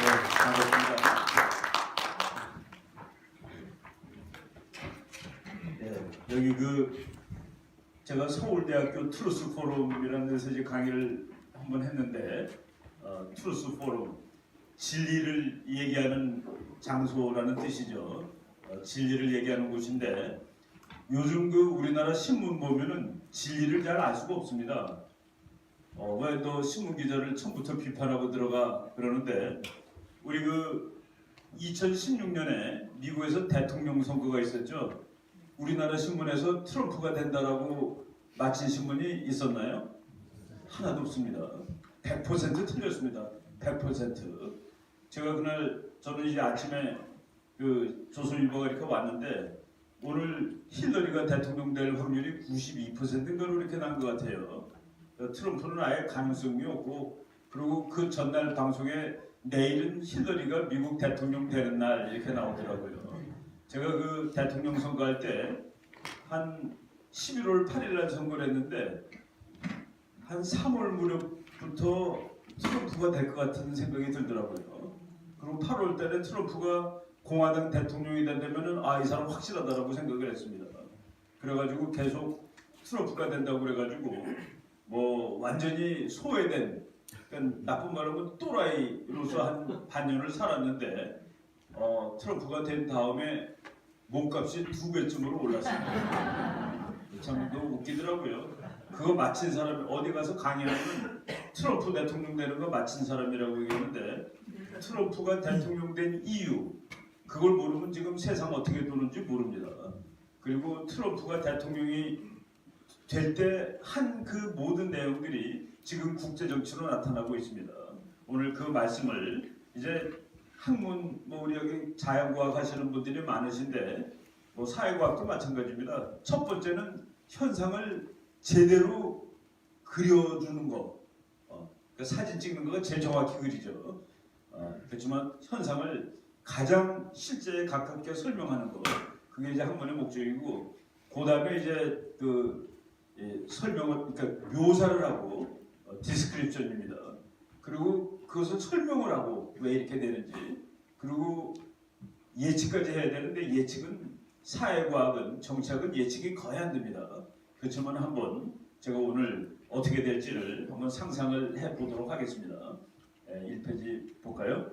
반갑습니다. 네, 여기 제가 서울대학교 트루스 포럼이라는 데서 이제 강의를 한번 했는데 트루스 포럼 진리를 얘기하는 장소라는 뜻이죠. 진리를 얘기하는 곳인데 요즘 우리나라 신문 보면은 진리를 잘 알 수가 없습니다. 왜 너 신문 기자를 처음부터 비판하고 들어가 그러는데 우리 2016년에 미국에서 대통령 선거가 있었죠. 우리나라 신문에서 트럼프가 된다라고 마친 신문이 있었나요? 하나도 없습니다. 100% 틀렸습니다. 100%. 제가 그날 저는 이제 아침에 조선일보가 이렇게 왔는데 오늘 힐러리가 대통령 될 확률이 92%인가 이렇게 난 것 같아요. 트럼프는 아예 가능성이 없고 그리고 그 전날 방송에 내일은 힐러리가 미국 대통령 되는 날 이렇게 나오더라고요. 제가 대통령 선거할 때 한 11월 8일 날 선거를 했는데 한 3월 무렵부터 트럼프가 될 것 같은 생각이 들더라고요. 그리고 8월 달에 트럼프가 공화당 대통령이 된다면은 이 사람 확실하다라고 생각을 했습니다. 그래가지고 계속 트럼프가 된다고 그래가지고 완전히 소외된, 그러니까 나쁜 말하면 또라이로서 한 반년을 살았는데 트럼프가 된 다음에 몸값이 2배쯤으로 올랐습니다. 참 웃기더라고요. 그거 마친 사람이 어디 가서 강의하면 트럼프 대통령 되는 거 마친 사람이라고 얘기하는데 트럼프가 대통령 된 이유 그걸 모르면 지금 세상 어떻게 도는지 모릅니다. 그리고 트럼프가 대통령이 될 때 한 모든 내용들이 지금 국제 정치로 나타나고 있습니다. 오늘 그 말씀을 이제 학문 우리 여기 자연과학 하시는 분들이 많으신데 사회과학도 마찬가지입니다. 첫 번째는 현상을 제대로 그려주는 거. 그러니까 사진 찍는 거가 제일 정확히 그리죠. 그렇지만 현상을 가장 실제에 가깝게 설명하는 거. 그게 이제 학문의 목적이고 그 다음에 이제 설명을 그러니까 묘사를 하고 디스크립션입니다. 그리고 그것을 설명을 하고 왜 이렇게 되는지 그리고 예측까지 해야 되는데 예측은 사회과학은 정치학은 예측이 거의 안 됩니다. 그렇지만 한번 제가 오늘 어떻게 될지를 한번 상상을 해보도록 하겠습니다. 1페이지 볼까요?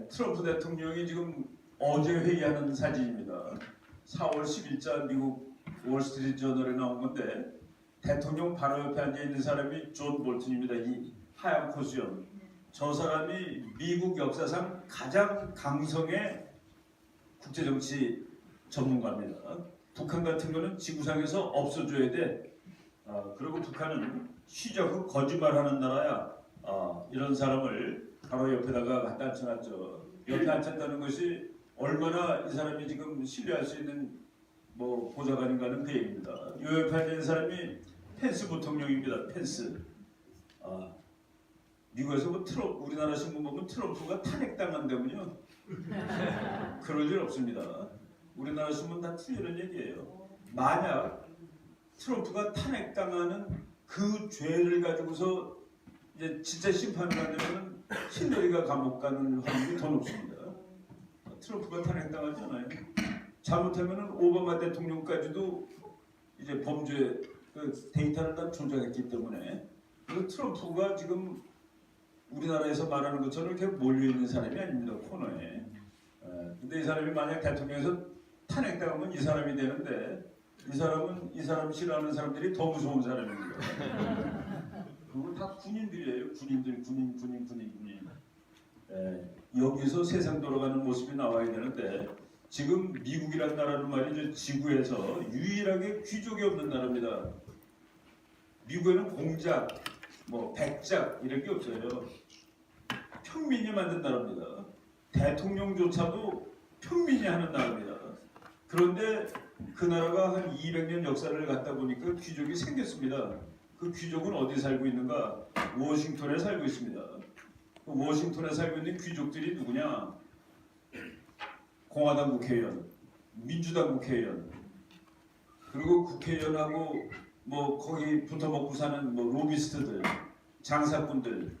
트럼프 대통령이 지금 어제 회의하는 사진입니다. 4월 10일자 미국 월스트리트 저널에 나온 건데 대통령 바로 옆에 앉아있는 사람이 존 볼튼입니다. 이 하얀 코수염. 저 사람이 미국 역사상 가장 강성의 국제정치 전문가입니다. 북한 같은 거는 지구상에서 없어져야 돼. 그리고 북한은 쉬자고 거짓말하는 나라야. 이런 사람을 바로 옆에다가 갖다 앉혀놨죠. 옆에 앉혔다는 것이 얼마나 이 사람이 지금 신뢰할 수 있는 보좌관인가 하는 그 얘기입니다. 이 옆에 앉은 사람이 펜스 부통령입니다. 펜스. 미국에서 우리나라 신문 보면 트럼프가 탄핵당한다면요. 그럴 일 없습니다. 우리나라 신문 다 틀리는 얘기예요. 만약 트럼프가 탄핵당하는 그 죄를 가지고서 이제 진짜 심판을 하려면 힐러리가 감옥 가는 확률이 더 높습니다. 트럼프가 탄핵당하잖아요. 잘못하면 오바마 대통령까지도 이제 범죄 데이터를 다 조작했기 때문에 그래서 트럼프가 지금 우리나라에서 말하는 것처럼 이렇게 몰려있는 사람이 아닙니다. 코너에. 근데 이 사람이 만약 대통령에서 탄핵당하면 이 사람이 되는데 이 사람 싫어하는 사람들이 더 무서운 사람입니다. 그건 다 군인들이에요. 군인. 여기서 세상 돌아가는 모습이 나와야 되는데 지금 미국이라는 나라는 말이죠. 지구에서 유일하게 귀족이 없는 나라입니다. 미국에는 공작, 백작 이런 게 없어요. 평민이 만든 나라입니다. 대통령조차도 평민이 하는 나라입니다. 그런데 그 나라가 한 200년 역사를 갖다 보니까 귀족이 생겼습니다. 그 귀족은 어디 살고 있는가? 워싱턴에 살고 있습니다. 워싱턴에 살고 있는 귀족들이 누구냐? 공화당 국회의원, 민주당 국회의원, 그리고 국회의원하고 거기 붙어먹고 사는 로비스트들, 장사꾼들,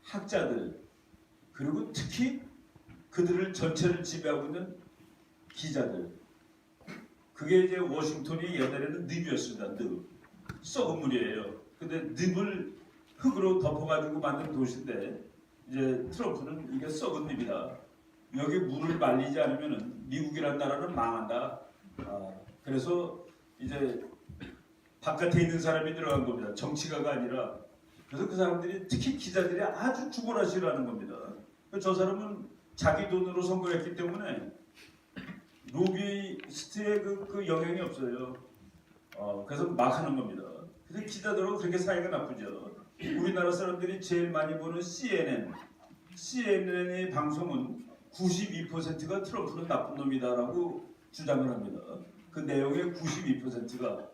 학자들, 그리고 특히 그들을 전체를 지배하고 있는 기자들. 그게 이제 워싱턴이 옛날에는 늪이었습니다. 늪. 썩은 물이에요. 근데 늪을 흙으로 덮어가지고 만든 도시인데 이제 트럼프는 이게 썩은 늪이다. 여기 물을 말리지 않으면은 미국이라는 나라는 망한다. 그래서 이제 바깥에 있는 사람이 들어간 겁니다. 정치가가 아니라. 그래서 그 사람들이 특히 기자들이 아주 죽어라 싫어하는 겁니다. 저 사람은 자기 돈으로 선거했기 때문에 로비스트의 그 영향이 없어요. 그래서 막 하는 겁니다. 그래서 기자들하고 그렇게 사이가 나쁘죠. 우리나라 사람들이 제일 많이 보는 CNN의 방송은 92%가 트럼프는 나쁜 놈이다라고 주장을 합니다. 그 내용의 92%가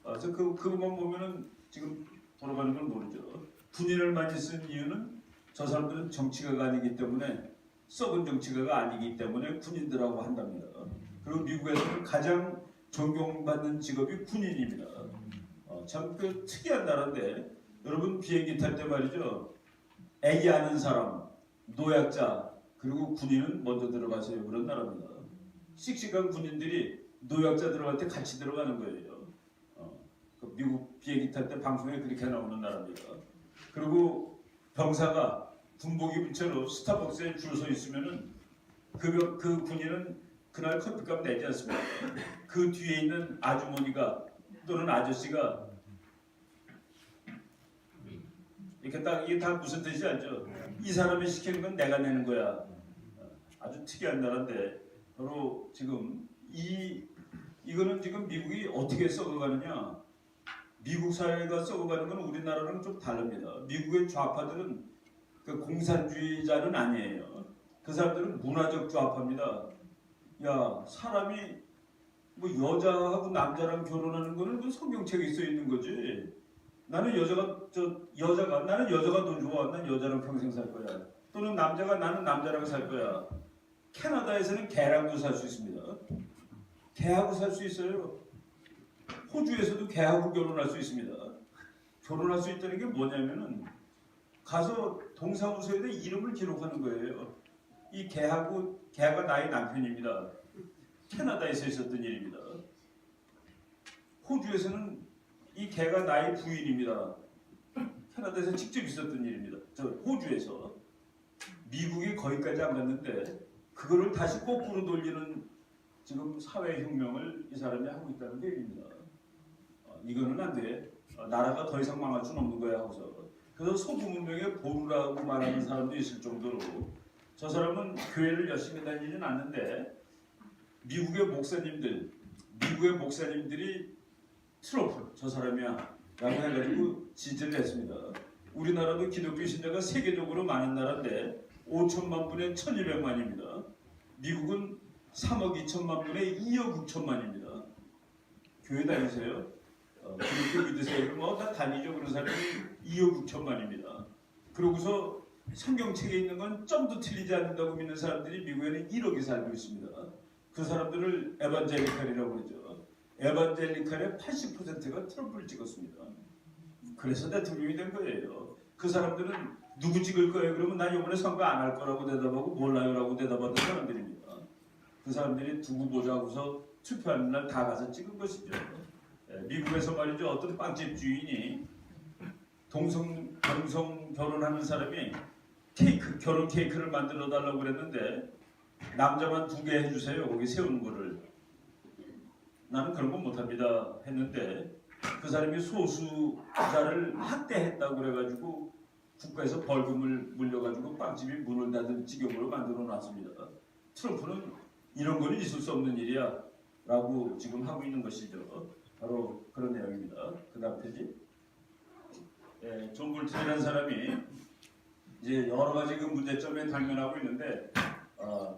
그래서 그것만 보면은 지금 돌아가는 걸 모르죠. 군인을 많이 쓴 이유는 저 사람들은 정치가가 아니기 때문에 썩은 정치가가 아니기 때문에 군인들하고 한답니다. 그리고 미국에서는 가장 존경받는 직업이 군인입니다. 참 그 특이한 나라인데 여러분 비행기 탈 때 말이죠. 애기 아는 사람, 노약자 그리고 군인은 먼저 들어가세요. 그런 나라입니다. 씩씩한 군인들이 노약자 들어갈 때 같이 들어가는 거예요. 그 미국 비행기 탈 때 방송에 그렇게 나오는 나라입니다. 그리고 병사가 군복 입은 채로 스타벅스에 줄 서 있으면은 그 군인은 그날 커피값 내지 않습니다. 그 뒤에 있는 아주머니가 또는 아저씨가 이렇게 딱 이게 다 무슨 뜻인지 알죠? 이 사람이 시키는 건 내가 내는 거야. 아주 특이한 나라인데 바로 지금 이거는 지금 미국이 어떻게 썩어가느냐? 미국 사회가 썩어가는 건 우리나라랑 좀 다릅니다. 미국의 좌파들은 그 공산주의자는 아니에요. 그 사람들은 문화적 좌파입니다. 야, 사람이 뭐 여자하고 남자랑 결혼하는 거는 그 성경책에 써 있는 거지. 나는 여자가 더 좋아. 난 여자랑 평생 살 거야. 또는 나는 남자랑 살 거야. 캐나다에서는 개랑도 살 수 있습니다. 개하고 살 수 있어요. 호주에서도 개하고 결혼할 수 있습니다. 결혼할 수 있다는 게 뭐냐면은 가서 동사무소에다 이름을 기록하는 거예요. 이 개가 나의 남편입니다. 캐나다에서 있었던 일입니다. 호주에서는 이 개가 나의 부인입니다. 캐나다에서 직접 있었던 일입니다. 호주에서. 미국이 거기까지 안 갔는데 그거를 다시 거꾸로 돌리는 지금 사회혁명을 이 사람이 하고 있다는 게 얘기입니다. 이거는 안 돼. 나라가 더 이상 망할 수는 없는 거야 하고서. 그래서 소수 문명의 보루라고 말하는 사람도 있을 정도로 저 사람은 교회를 열심히 다니지는 않는데 미국의 목사님들이 트럼프 저 사람이야 라고 해가지고 지지를 했습니다. 우리나라도 기독교 신자가 세계적으로 많은 나라인데 5천만 분의 1200만입니다. 미국은 3억 2천만 분의 2억 6천만입니다. 교회 다니세요? 기독교 믿으세요? 그럼 다 다니죠. 그런 사람이 2억 6천만입니다. 그러고서 성경책에 있는 건 점도 틀리지 않는다고 믿는 사람들이 미국에는 1억이 살고 있습니다. 그 사람들을 에반젤리칼이라고 그러죠. 에반젤리칼의 80%가 트럼프를 찍었습니다. 그래서 대통령이 된 거예요. 그 사람들은 누구 찍을 거예요? 그러면 난 이번에 선거 안 할 거라고 대답하고 몰라요라고 대답하던 사람들입니다. 그 사람들이 두고 보자고서 투표하는 날 다 가서 찍은 것이죠. 미국에서 말이죠. 어떤 빵집 주인이 동성 결혼하는 사람이 결혼 케이크를 만들어 달라고 그랬는데 남자만 2개 해주세요. 거기 세우는 거를. 나는 그런 건 못합니다 했는데 그 사람이 소수자를 학대했다고 그래가지고 국가에서 벌금을 물려가지고 빵집이 문을 닫은 지경으로 만들어 놨습니다. 트럼프는 이런 거는 있을 수 없는 일이야 라고 지금 하고 있는 것이죠. 바로 그런 내용입니다. 그 다음 페이지. 존 볼튼이라는 사람이 이제 여러 가지 그 문제점에 당면하고 있는데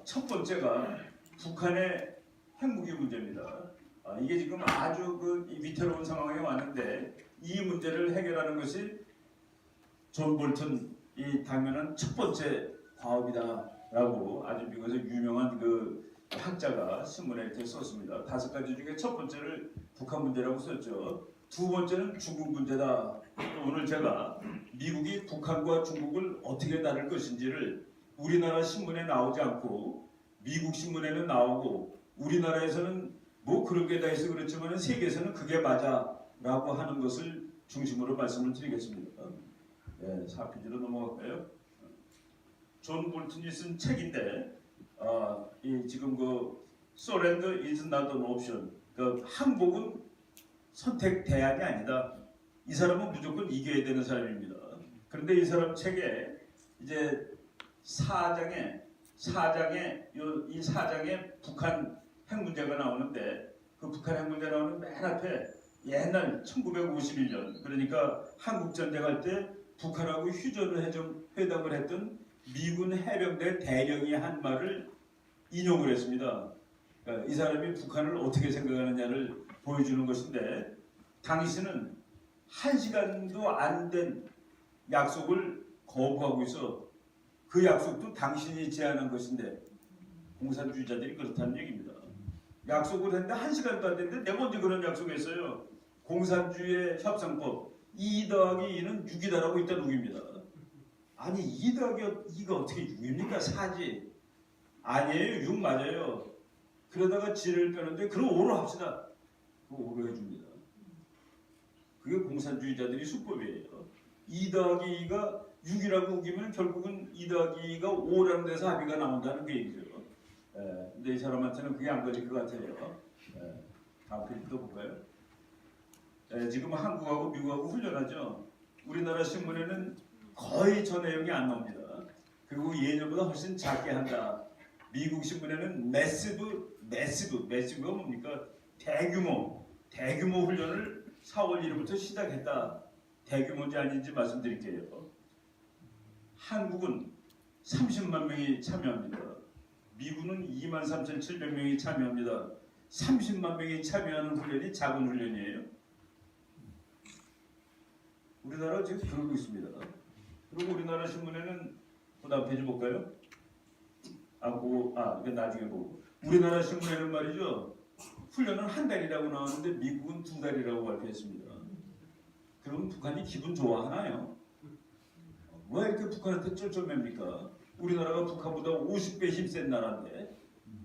첫 번째가 북한의 핵무기 문제입니다. 이게 지금 아주 그 위태로운 상황에 왔는데 이 문제를 해결하는 것이 존 볼튼이 당면한 첫 번째 과업이다라고 아주 미국에서 유명한 그 학자가 신문에 이렇게 썼습니다. 5가지 중에 첫 번째를 북한 문제라고 썼죠. 두 번째는 중국 문제다. 오늘 제가 미국이 북한과 중국을 어떻게 다룰 것인지를 우리나라 신문에 나오지 않고 미국 신문에는 나오고 우리나라에서는 뭐 그런 게 다 있어 그렇지만 세계에서는 그게 맞아라고 하는 것을 중심으로 말씀을 드리겠습니다. 네, 4페이지로 넘어갈까요? 존 볼튼이 쓴 책인데 이 지금 그 Surrender is not an option. 그 항복은 선택 대안이 아니다. 이 사람은 무조건 이겨야 되는 사람입니다. 그런데 이 사람 책에 이제 4장에 이 4장에 북한 핵 문제가 나오는데 그 북한 핵 문제 나오는 맨 앞에 옛날 1951년 그러니까 한국 전쟁할 때 북한하고 휴전을 회담을 했던 미군 해병대 대령이 한 말을 인용을 했습니다. 그러니까 이 사람이 북한을 어떻게 생각하느냐를 보여주는 것인데 당신은 1시간도 안 된 약속을 거부하고 있어. 그 약속도 당신이 제안한 것인데 공산주의자들이 그렇다는 얘기입니다. 약속을 했는데 1시간도 안 됐는데 내가 언제 그런 약속했어요. 공산주의의 협상법 2 더하기 2는 6이다라고 있다 누굽니다. 아니 2 더하기 2가 어떻게 6입니까? 4지. 아니에요. 6 맞아요. 그러다가 지를 빼는데 그럼 5로 합시다. 그거 5로 해줍니다. 그게 공산주의자들이 수법이에요. 2 더하기 2가 6이라고 우기면 결국은 2 더하기 2가 5라는 데서 합의가 나온다는 게 얘기죠. 근데 이 사람한테는 그게 안 걸릴 것 같아요. 다음 페이지 또 볼까요? 지금 한국하고 미국하고 훈련하죠. 우리나라 신문에는 거의 저 내용이 안 나옵니다. 그리고 예년보다 훨씬 작게 한다. 미국 신문에는 매시브가 뭡니까? 대규모 훈련을 4월 1일부터 시작했다. 대규모인지 아닌지 말씀드릴게요. 한국은 30만 명이 참여합니다. 미국은 23,700명이 참여합니다. 30만 명이 참여하는 훈련이 작은 훈련이에요. 우리나라 지금 그러고 있습니다. 그리고 우리나라 신문에는 그 다음 페이지 볼까요? 이건 나중에 보고. 우리나라 신문에는 말이죠. 훈련은 1달이라고 나오는데 미국은 2달이라고 발표했습니다. 그럼 북한이 기분 좋아하나요? 왜 이렇게 북한한테 쩔쩔맵니까? 우리나라가 북한보다 50배 힘센 나라인데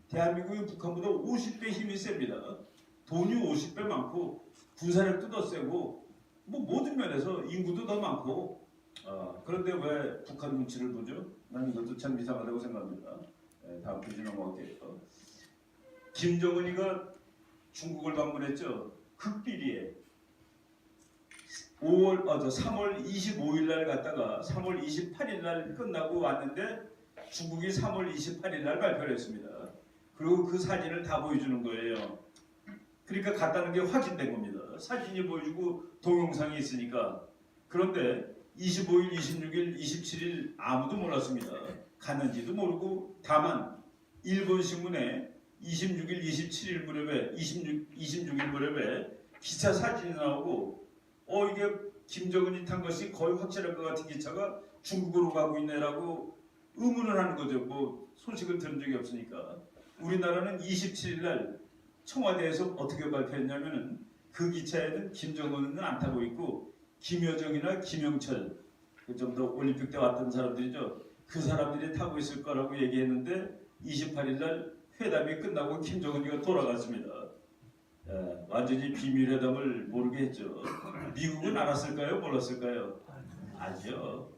대한민국이 북한보다 50배 힘이 셉니다. 돈이 50배 많고 군사력도 더 세고 뭐 모든 면에서 인구도 더 많고 그런데 왜 북한 눈치를 보죠? 난 이것도 참 이상하다고 생각합니다. 다음 페이지 넘어갈게요. 김정은이가 중국을 방문했죠. 극비리에 3월 25일 날 갔다가 3월 28일 날 끝나고 왔는데 중국이 3월 28일 날 발표를 했습니다. 그리고 그 사진을 다 보여주는 거예요. 그러니까 갔다는 게 확인된 겁니다. 사진이 보여주고 동영상이 있으니까. 그런데 25일, 26일, 27일 아무도 몰랐습니다. 갔는지도 모르고 다만 일본 신문에 26일, 27일 무렵에 26일 무렵에 기차 사진이 나오고 이게 김정은이 탄 것이 거의 확실할 것 같은 기차가 중국으로 가고 있네라고 의문을 하는 거죠. 뭐 소식을 들은 적이 없으니까. 우리나라는 27일 날 청와대에서 어떻게 발표했냐면은 그 기차에는 김정은은 안 타고 있고 김여정이나 김영철 좀 더 올림픽 때 왔던 사람들이죠. 그 사람들이 타고 있을 거라고 얘기했는데 28일 날 회담이 끝나고 김정은이가 돌아갔습니다. 완전히 비밀회담을 모르게 했죠. 미국은 알았을까요? 몰랐을까요? 알죠.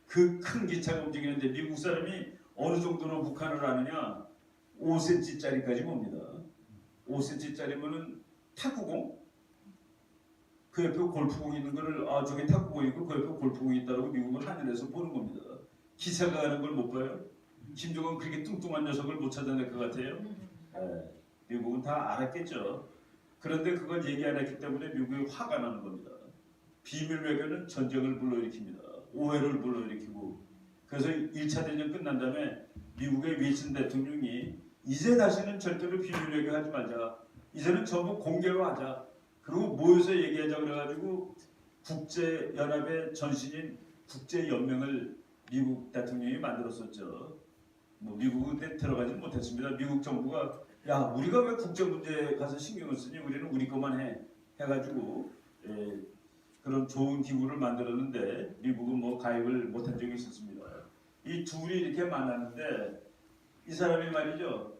그 큰 기차가 움직이는데 미국 사람이 어느 정도로 북한을 아느냐? 5cm짜리까지 봅니다. 5cm짜리면은 탁구공? 그 옆에 골프공이 있는 거를 저게 탁구공이고 그 옆에 골프공이 있다고 미국은 하늘에서 보는 겁니다. 기차가 가는 걸 못 봐요? 김정은 그렇게 뚱뚱한 녀석을 못 찾아낼 것 같아요? 미국은 다 알았겠죠. 그런데 그걸 얘기 안 했기 때문에 미국이 화가 나는 겁니다. 비밀 외교는 전쟁을 불러일으킵니다. 오해를 불러일으키고. 그래서 1차 대전 끝난 다음에 미국의 윌슨 대통령이 이제 다시는 절대로 비밀 외교하지 말자. 이제는 전부 공개로 하자. 그리고 모여서 얘기하자 그래가지고 국제연합의 전신인 국제연맹을 미국 대통령이 만들었었죠. 뭐 미국은 들어가지 못했습니다. 미국 정부가 야 우리가 왜 국제 문제에 가서 신경을 쓰니 우리는 우리 것만 해가지고 그런 좋은 기구를 만들었는데 미국은 뭐 가입을 못한 적이 있었습니다. 이 둘이 이렇게 만나는데 이 사람이 말이죠.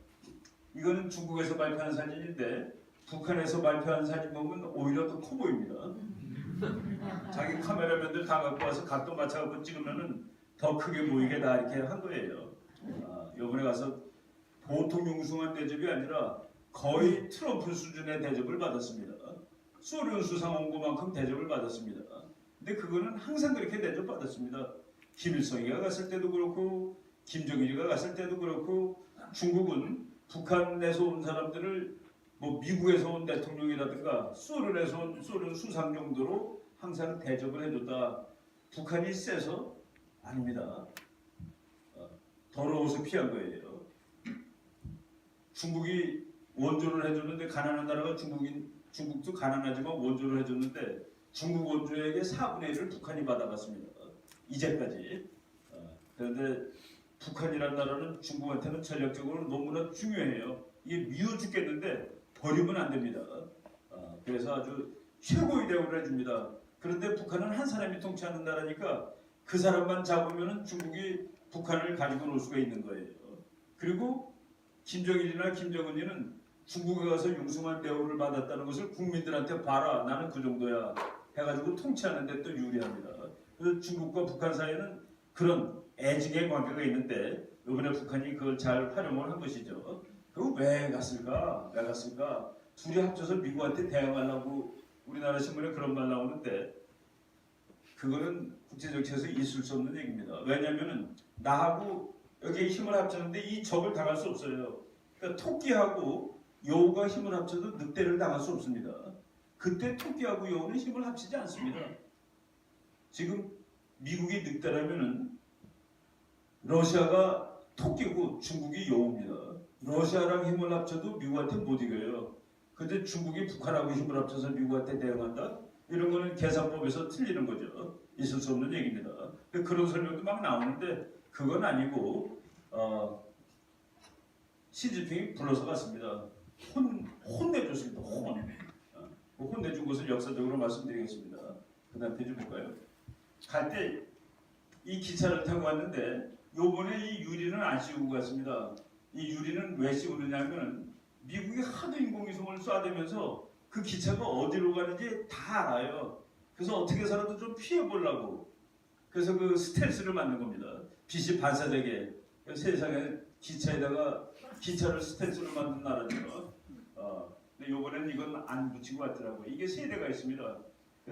이거는 중국에서 발표한 사진인데 북한에서 발표한 사진 보면 오히려 더 커 보입니다. 자기 카메라맨들 다 갖고 와서 각도 맞춰갖고 찍으면은 더 크게 보이게 다 이렇게 한 거예요. 이번에 가서 보통 융숭한 대접이 아니라 거의 트럼프 수준의 대접을 받았습니다. 소련 수상 온 것만큼 대접을 받았습니다. 근데 그거는 항상 그렇게 대접받았습니다. 김일성이가 갔을 때도 그렇고 김정일이가 갔을 때도 그렇고 중국은 북한에서 온 사람들을 뭐 미국에서 온 대통령이라든가 소련에서 온 소련 수상 정도로 항상 대접을 해줬다. 북한이 세서 아닙니다. 더러워서 피한 거예요. 중국이 원조를 해줬는데 가난한 나라가 중국도 가난하지만 원조를 해줬는데 중국 원조에게 4분의 1을 북한이 받아갔습니다. 이제까지. 그런데 북한이라는 나라는 중국한테는 전략적으로 너무나 중요해요. 이게 미워 죽겠는데 버리면 안 됩니다. 그래서 아주 최고의 대우를 해줍니다. 그런데 북한은 한 사람이 통치하는 나라니까 그 사람만 잡으면 중국이 북한을 가지고 놀 수가 있는 거예요. 그리고 김정일이나 김정은이는 중국에 가서 융숭한 대우를 받았다는 것을 국민들한테 봐라. 나는 그 정도야. 해가지고 통치하는 데 또 유리합니다. 그래서 중국과 북한 사이에는 그런 애증의 관계가 있는데 이번에 북한이 그걸 잘 활용을 한 것이죠. 그거 왜 갔을까? 왜 갔을까? 둘이 합쳐서 미국한테 대항하려고 우리나라 신문에 그런 말 나오는데 그거는 국제정치에서 있을 수 없는 얘기입니다. 왜냐하면 나하고 여기에 힘을 합쳤는데 이 적을 당할 수 없어요. 그러니까 토끼하고 여우가 힘을 합쳐도 늑대를 당할 수 없습니다. 그때 토끼하고 여우는 힘을 합치지 않습니다. 지금 미국이 늑대라면은 러시아가 토끼고 중국이 여우입니다. 러시아랑 힘을 합쳐도 미국한테 못 이겨요. 근데 중국이 북한하고 힘을 합쳐서 미국한테 대응한다? 이런 거는 계산법에서 틀리는 거죠. 있을 수 없는 얘기입니다. 그런 설명도 막 나오는데 그건 아니고 시진핑이 불러서 갔습니다. 혼내줬습니다. 혼내준 것을 역사적으로 말씀드리겠습니다. 그 다음 페이지 볼까요? 갈 때 이 기차를 타고 왔는데 요번에 이 유리는 안 씌우고 갔습니다. 이 유리는 왜 씌우느냐면 미국이 하도 인공위성을 쏴대면서 그 기차가 어디로 가는지 다 알아요. 그래서 어떻게 해서라도 좀 피해보려고. 그래서 그 스텔스를 만든 겁니다. 빛이 반사되게. 세상에 기차에다가 기차를 스텔스로 만든 나라죠. 근데 요번에는 이건 안 붙이고 왔더라고요. 이게 세대가 있습니다.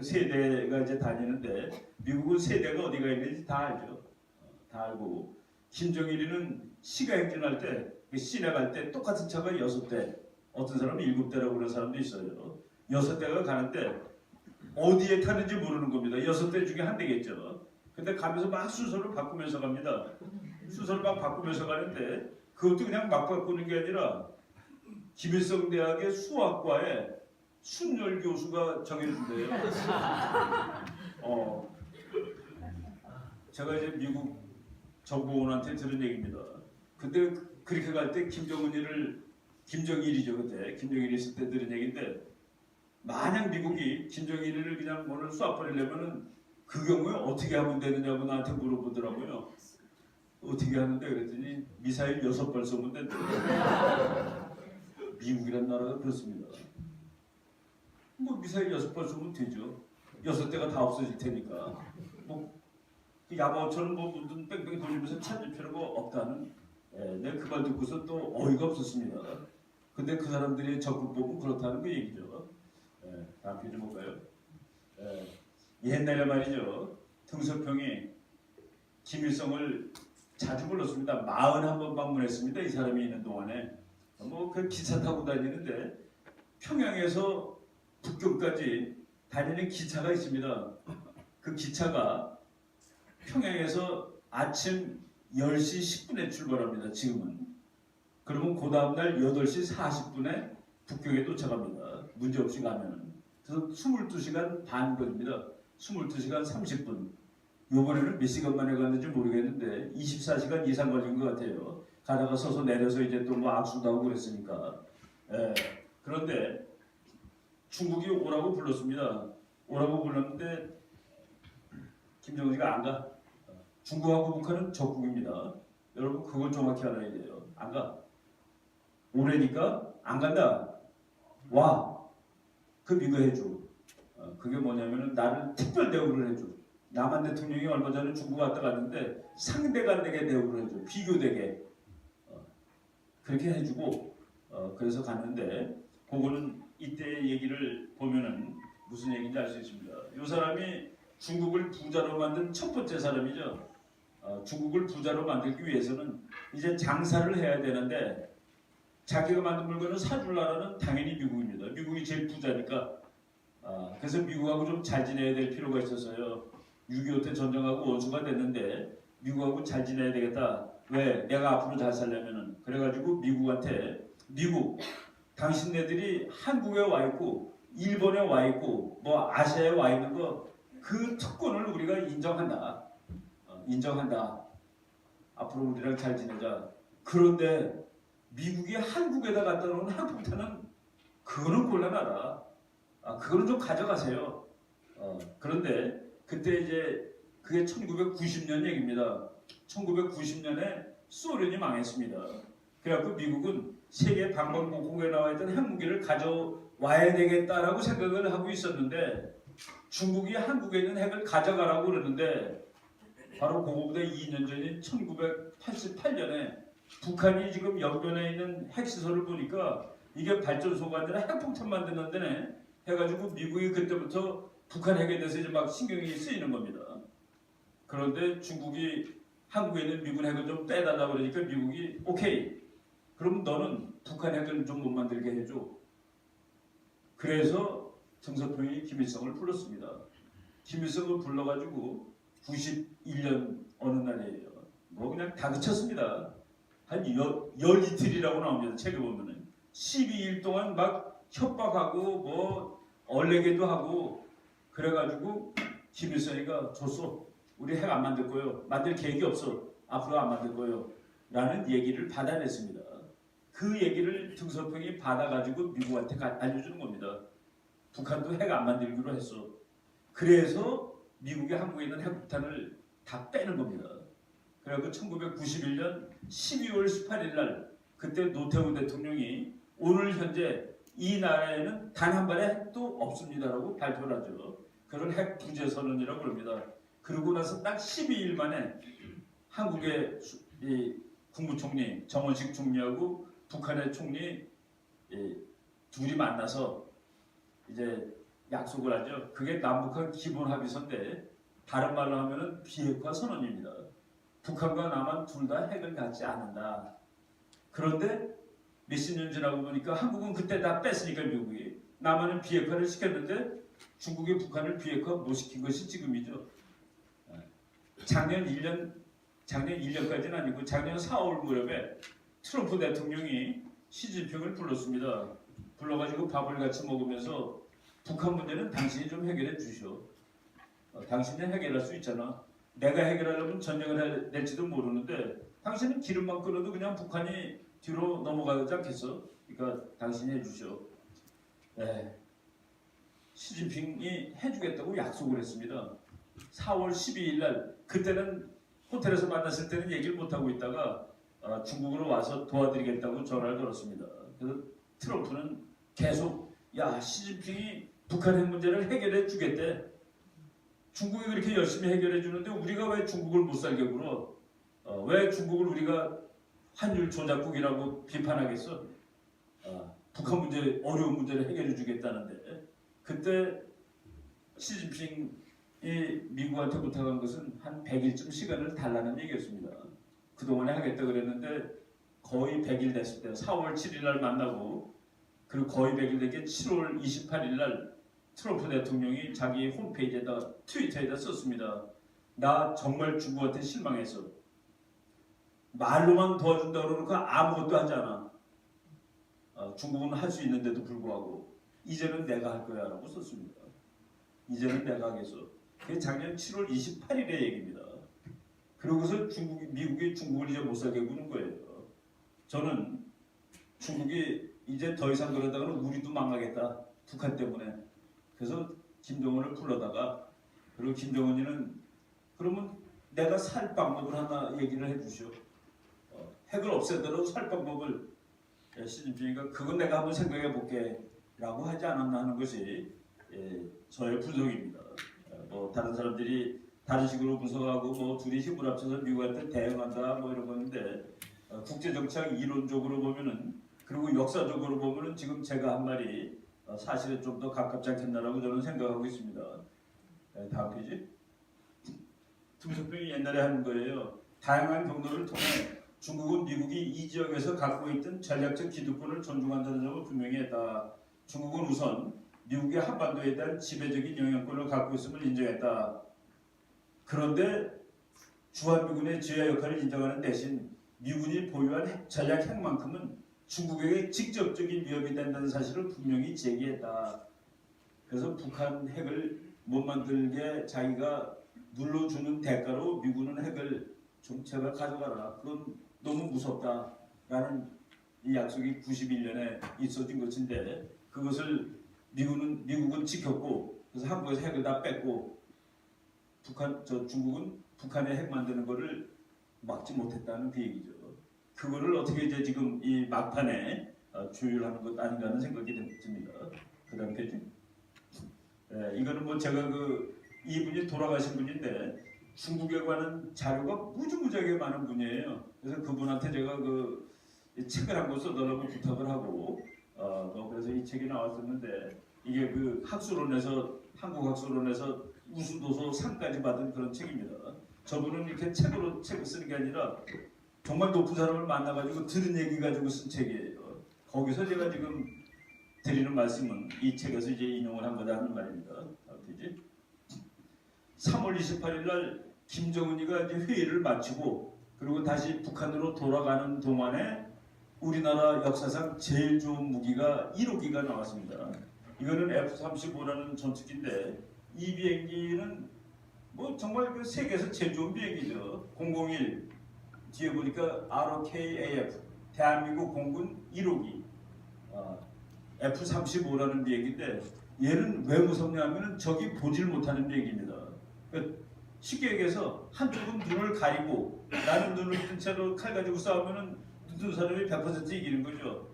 세대가 이제 다니는데 미국은 세대가 어디가 있는지 다 알죠. 다 알고 김정일이는 시가 행진할 때 시내 갈 때 똑같은 차가 6대 어떤 사람은 7대라고 그러는 사람도 있어요. 6대가 가는데 어디에 타는지 모르는 겁니다. 6대 중에 한 대겠죠. 근데 가면서 막 순서를 바꾸면서 갑니다. 순서를 막 바꾸면서 가는데 그것도 그냥 막 바꾸는 게 아니라 김일성 대학의 수학과에 순열 교수가 정해준대요. 제가 이제 미국 정보원한테 들은 얘기입니다. 근데 그렇게 갈 때 김정일이죠 그때 김정일이 있을 때 들은 얘기인데 만약 미국이 김정일을 그냥 오늘 쏴버리려면은 그 경우에 어떻게 하면 되느냐고 나한테 물어보더라고요. 어떻게 하는데 그랬더니 미사일 6발 쏘면 된대요. 미국이란 나라가 그렇습니다. 뭐 미사일 6발 쏘면 되죠. 6대가 다 없어질 테니까. 뭐 야마오처럼 뭐 눈 뺑뺑 돌리면서 찾을 필요가 없다는. 내가 그 말 듣고서 또 어이가 없었습니다. 근데 그 사람들의 접근법은 그렇다는 그 얘기죠. 다음 페이지 볼까요? 옛날에 말이죠. 등석평이 김일성을 자주 불렀습니다. 41번 방문했습니다. 이 사람이 있는 동안에. 뭐 그 기차 타고 다니는데 평양에서 북경까지 다니는 기차가 있습니다. 그 기차가 평양에서 아침 10시 10분에 출발합니다. 지금은. 그러면 그 다음날 8시 40분에 북경에 도착합니다. 문제없이 가면은. 그래서 22시간 반 걸립니다. 22시간 30분. 요번에는 몇 시간 만에 갔는지 모르겠는데 24시간 이상 걸린 것 같아요. 가다가 서서 내려서 이제 또 뭐 악수도 하고 그랬으니까. 그런데 중국이 오라고 불렀습니다. 오라고 불렀는데 김정은이가 안 가. 중국하고 북한은 적국입니다. 여러분 그걸 정확히 알아야 돼요. 안 가. 오래니까 안 간다. 와. 그 미국 해줘. 그게 뭐냐면은 나를 특별 대우를 해줘. 남한 대통령이 얼마 전에 중국 갔다 갔는데 상대가 되게 대우를 해줘. 비교되게. 그렇게 해주고 그래서 갔는데 그거는 이때 얘기를 보면은 무슨 얘기인지 알 수 있습니다. 이 사람이 중국을 부자로 만든 첫 번째 사람이죠. 중국을 부자로 만들기 위해서는 이제 장사를 해야 되는데 자기가 만든 물건을 사줄 나라는 당연히 미국입니다. 미국이 제일 부자니까. 그래서 미국하고 좀 잘 지내야 될 필요가 있어서요. 6.25 때 전쟁하고 원수가 됐는데 미국하고 잘 지내야 되겠다. 왜? 내가 앞으로 잘 살려면은. 그래가지고 미국한테 미국 당신네들이 한국에 와 있고 일본에 와 있고 뭐 아시아에 와 있는 거 그 특권을 우리가 인정한다. 인정한다. 앞으로 우리랑 잘 지내자. 그런데 미국이 한국에다 갖다 놓은 항공탄은 그거는 곤란하다. 그거는 좀 가져가세요. 그런데 그때 이제 그게 1990년 얘기입니다. 1990년에 소련이 망했습니다. 그래갖고 미국은 세계 방방곡곡에 나와 있던 핵무기를 가져와야 되겠다라고 생각을 하고 있었는데 중국이 한국에 있는 핵을 가져가라고 그러는데 바로 그거보다 2년 전인 1988년에 북한이 지금 영변에 있는 핵시설을 보니까 이게 발전소가 아니라 핵폭탄 만드는 데네 해가지고 미국이 그때부터 북한 핵에 대해서 이제 막 신경이 쓰이는 겁니다. 그런데 중국이 한국에 있는 미군 핵을 좀 빼달라고 그러니까 미국이 오케이. 그럼 너는 북한 핵을 좀 못 만들게 해줘. 그래서 정서평이 김일성을 불렀습니다. 김일성을 불러가지고 91년 어느 날이에요. 뭐 그냥 다그쳤습니다. 한 열이틀이라고 나옵니다. 책에 보면은 12일 동안 막 협박하고 뭐 얼레게도 하고 그래가지고 김일성이가 줬어. 우리 핵 안 만들 거예요. 만들 계획이 없어. 앞으로 안 만들 거예요. 라는 얘기를 받아냈습니다. 그 얘기를 등소평이 받아가지고 미국한테 알려주는 겁니다. 북한도 핵 안 만들기로 했어. 그래서 미국이 한국에 있는 핵폭탄을 다 빼는 겁니다. 그래서 1991년 12월 18일 날 그때 노태우 대통령이 오늘 현재 이 나라에는 단 한 발의 핵도 없습니다라고 발표를 하죠. 그걸 핵 부재 선언이라고 합니다. 그러고 나서 딱 12일 만에 한국의 국무총리 정원식 총리하고 북한의 총리 둘이 만나서 이제 약속을 하죠. 그게 남북한 기본 합의서인데 다른 말로 하면은 비핵화 선언입니다. 북한과 남한 둘 다 핵을 갖지 않는다. 그런데 몇십 년 지나고 보니까 한국은 그때 다 뺐으니까 미국이 남한은 비핵화를 시켰는데 중국이 북한을 비핵화 못 시킨 것이 지금이죠. 작년 1년까지는 아니고 작년 4월 무렵에 트럼프 대통령이 시진핑을 불렀습니다. 불러가지고 밥을 같이 먹으면서 북한 문제는 당신이 좀 해결해 주시오. 당신이 해결할 수 있잖아. 내가 해결하려면 전쟁을 해야 될지도 모르는데 당신은 기름만 끓여도 그냥 북한이 뒤로 넘어가지 않겠어? 그러니까 당신이 해주시오. 네. 시진핑이 해주겠다고 약속을 했습니다. 4월 12일 날 그때는 호텔에서 만났을 때는 얘기를 못하고 있다가 중국으로 와서 도와드리겠다고 전화를 걸었습니다. 그래서 트럼프는 계속 야 시진핑이 북한 핵 문제를 해결해 주겠대. 중국이 그렇게 열심히 해결해 주는데 우리가 왜 중국을 못 살게 굴어? 왜 중국을 우리가 환율 조작국이라고 비판하겠어? 북한 문제 어려운 문제를 해결해 주겠다는데 그때 시진핑이 미국한테 부탁한 것은 한 100일쯤 시간을 달라는 얘기였습니다. 그동안에 하겠다 그랬는데 거의 100일 됐을 때 4월 7일 날 만나고 그리고 거의 100일 되게 7월 28일 날 트럼프 대통령이 자기 홈페이지에다 트위터에다 썼습니다. 나 정말 중국한테 실망했어. 말로만 도와준다고 그러고 아무것도 하지 않아. 중국은 할 수 있는데도 불구하고 이제는 내가 할 거야 라고 썼습니다. 이제는 내가 하겠어. 그게 작년 7월 28일의 얘기입니다. 그러고서 미국이 중국을 이제 못 살게 구는 거예요. 저는 중국이 이제 더 이상 그러다가는 우리도 망하겠다. 북한 때문에. 그래서 김정은을 불러다가 그리고 김정은이는 그러면 내가 살 방법을 하나 얘기를 해주시오. 핵을 없애더라도 살 방법을 시진핑이가 그건 내가 한번 생각해 볼게 라고 하지 않았나 하는 것이 저의 분석입니다. 뭐 다른 사람들이 다른 식으로 분석하고 뭐 둘이 힘을 합쳐서 미국한테 대응한다 뭐 이런 건데 국제정치학 이론적으로 보면은 그리고 역사적으로 보면은 지금 제가 한 말이 사실에 좀 더 가깝지 않겠나라고 저는 생각하고 있습니다. 다음 페이지. tum석병이 옛날에 하는 거예요. 다양한 경로를 통해 중국은 미국이 이 지역에서 갖고 있던 전략적 기득권을 존중한다는 점을 분명히 했다. 중국은 우선 미국의 한반도에 대한 지배적인 영향권을 갖고 있음을 인정했다. 그런데 주한미군의 지휘 역할을 인정하는 대신 미군이 보유한 전략 핵만큼은 중국에게 직접적인 위협이 된다는 사실을 분명히 제기했다. 그래서 북한 핵을 못 만들게 자기가 눌러주는 대가로 미군은 핵을 좀 제발 가져가라. 그건 너무 무섭다라는 이 약속이 91년에 있어진 것인데 그것을 미국은 지켰고 그래서 한국에서 핵을 다 뺐고 중국은 북한의 핵 만드는 거를 막지 못했다는 그 얘기죠. 그거를 어떻게 이제 지금 이 막판에 조율하는 것 아닌가 하는 생각이 듭니다. 그 다음 페이지. 이거는 뭐 제가 이분이 돌아가신 분인데 중국에 관한 자료가 무지무지하게 많은 분이에요. 그래서 그분한테 제가 이 책을 한 권 써달라고 부탁을 하고 그래서 이 책이 나왔었는데 이게 학술원에서 한국 학술원에서 우수도서 상까지 받은 그런 책입니다. 저분은 이렇게 책을 쓰는 게 아니라 정말 높은 사람을 만나가지고 들은 얘기 가지고 쓴 책이에요. 거기서 제가 지금 드리는 말씀은 이 책에서 이제 인용을 한 거다 하는 말입니다. 그지? 3월 28일 날 김정은이가 이제 회의를 마치고 그리고 다시 북한으로 돌아가는 동안에 우리나라 역사상 제일 좋은 무기가 1호기가 나왔습니다. 이거는 F-35라는 전투기인데 이 비행기는 뭐 정말 세계에서 제일 좋은 비행기죠. 001 뒤에 보니까 ROKAF 대한민국 공군 1호기 F-35라는 비행기인데 얘는 왜 무섭냐 하면 적이 보질 못하는 비행기입니다. 그러니까 쉽게 얘기해서 한쪽은 눈을 가리고 나는 눈을 뜬 채로 칼 가지고 싸우면 눈 사람이 100% 이기는 거죠.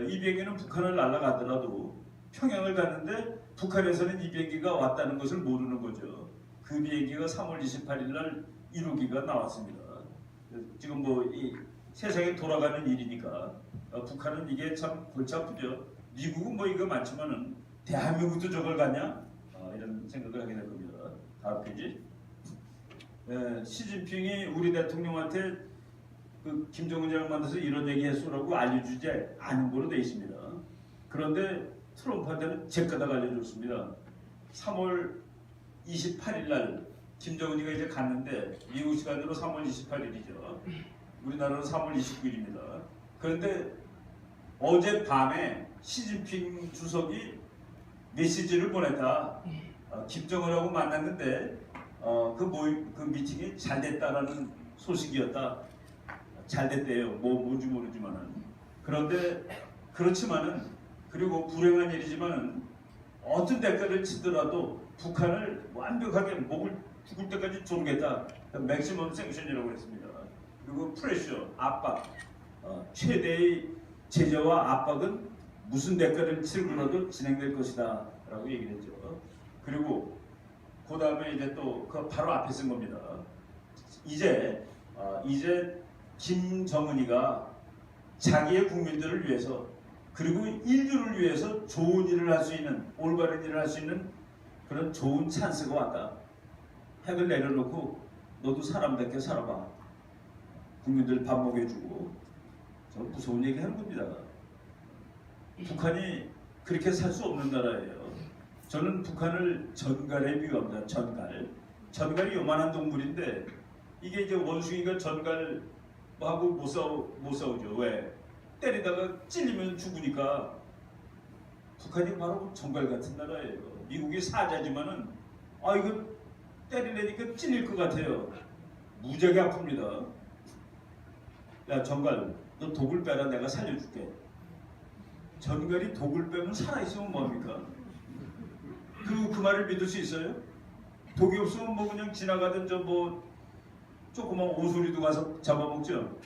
이 비행기는 북한을 날아가더라도 평양을 갔는데 북한에서는 이 비행기가 왔다는 것을 모르는 거죠. 그 비행기가 3월 28일 날 1호기가 나왔습니다. 지금 뭐 이 세상에 돌아가는 일이니까 북한은 이게 참 골치 아프죠. 미국은 뭐 이거 많지만은 대한민국도 저걸 갖냐? 이런 생각을 하게 될 겁니다. 다음 페이지. 시진핑이 우리 대통령한테 김정은이랑 만나서 이런 얘기 해소라고 알려주지 않은 걸로 되어 있습니다. 그런데 트럼프한테는 제까닥 알려줬습니다. 3월 28일 날 김정은이가 이제 갔는데 미국 시간으로 3월 28일이죠. 우리나라는 3월 29일입니다. 그런데 어제 밤에 시진핑 주석이 메시지를 보냈다. 김정은하고 만났는데 그 미팅이 잘 됐다라는 소식이었다. 잘 됐대요. 뭔지 모르지만은. 그런데 그렇지만은 그리고 불행한 일이지만은 어떤 대가를 치더라도 북한을 완벽하게 목을 죽을 때까지 조르겠다. 맥시멈 생션이라고 했습니다. 그리고 프레셔, 압박, 최대의 제재와 압박은 무슨 대가를 치르더라도 진행될 것이다 라고 얘기를 했죠. 그리고 그 다음에 이제 또 그 바로 앞에 쓴 겁니다. 이제 김정은이가 자기의 국민들을 위해서 그리고 인류를 위해서 좋은 일을 할 수 있는 올바른 일을 할 수 있는 그런 좋은 찬스가 왔다. 핵을 내려놓고 너도 사람답게 살아봐. 국민들 밥 먹여주고. 저 무서운 얘기 하는 겁니다. 북한이 그렇게 살 수 없는 나라예요. 저는 북한을 전갈에 비유합니다. 전갈이 요만한 동물인데 이게 이제 원숭이가 전갈하고 못 싸우죠. 왜? 때리다가 찔리면 죽으니까. 북한이 바로 전갈 같은 나라예요. 미국이 사자지만은 이거 때리려니까 찔릴 것 같아요. 무지하게 아픕니다. 야 전갈, 너 독을 빼라. 내가 살려줄게. 전갈이 독을 빼면 살아있으면 뭐합니까? 그 말을 믿을 수 있어요? 독이 없으면 뭐 그냥 지나가던 조그만 오소리도 가서 잡아먹죠.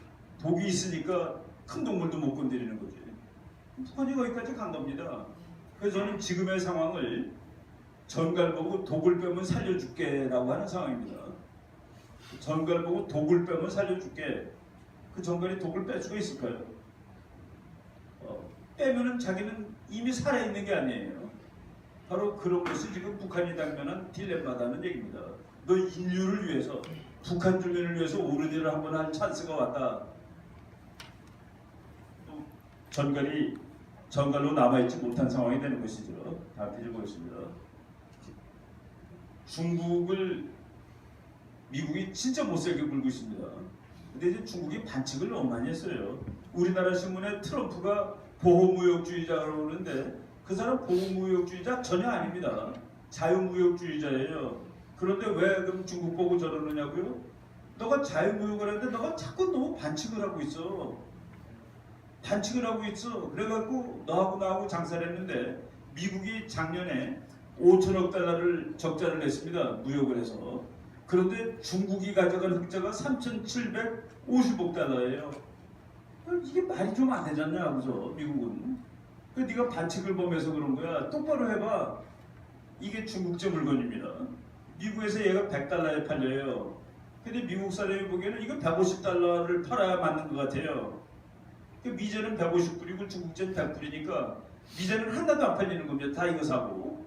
독이 있으니까 큰 동물도 못 건드리는 거지. 북한이 거기까지 간 겁니다. 그래서 저는 지금의 상황을 전갈 보고 독을 빼면 살려줄게라고 하는 상황입니다. 전갈 보고 독을 빼면 살려줄게. 그 전갈이 독을 뺄 수가 있을까요? 빼면은 자기는 이미 살아있는 게 아니에요. 바로 그런 것이 지금 북한이 당면한 딜레마다는 얘기입니다. 너 인류를 위해서, 북한 주민을 위해서 옳은 일을 한번 할 찬스가 왔다. 또 전갈로 남아있지 못한 상황이 되는 것이죠. 다음 페이지 보겠습니다. 중국을 미국이 진짜 못살게 굴고 있습니다. 근데 이제 중국이 반칙을 너무 많이 했어요. 우리나라 신문에 트럼프가 보호무역주의자라고 그러는데 그 사람 보호무역주의자 전혀 아닙니다. 자유무역주의자예요. 그런데 왜 그럼 중국 보고 저러느냐고요? 너가 자유무역을 하는데 너가 자꾸 너무 반칙을 하고 있어. 반칙을 하고 있어. 그래갖고 너하고 나하고 장사를 했는데 미국이 작년에 5천억 달러를 적자를 냈습니다. 무역을 해서. 그런데 중국이 가져간 흑자가 3,750억 달러예요. 이게 말이 좀 안 되잖냐, 그죠? 미국은. 그 네가 반칙을 범해서 그런 거야. 똑바로 해봐. 이게 중국제 물건입니다. 미국에서 얘가 100달러에 팔려요. 근데 미국 사람이 보기에는 이거 150달러를 팔아야 맞는 것 같아요. 그 미제는 150불이고 중국제는 100불이니까 미제는 하나도 안 팔리는 겁니다. 다 이거 사고.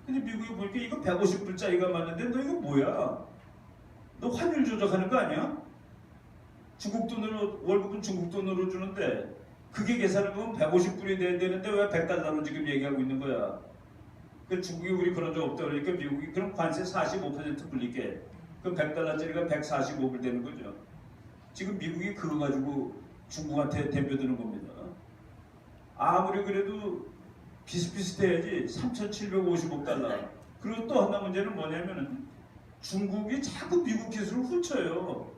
근데 미국이 보니까 이거 150불짜리가 맞는데 너 이거 뭐야? 너 환율 조작하는 거 아니야? 중국 돈으로, 월급은 중국 돈으로 주는데 그게 계산을 보면 150불이 돼야 되는데 왜 100달러로 지금 얘기하고 있는 거야? 그 중국이 우리 그런 적 없다 그러니까 미국이 그럼 관세 45% 불릴게. 그럼 100달러짜리가 145불 되는 거죠. 지금 미국이 그거 가지고 중국한테 덤벼드는 겁니다. 아무리 그래도 비슷비슷해야지. 3,750억 달러. 그리고 또 하나 문제는 뭐냐면은 중국이 자꾸 미국 기술을 훔쳐요.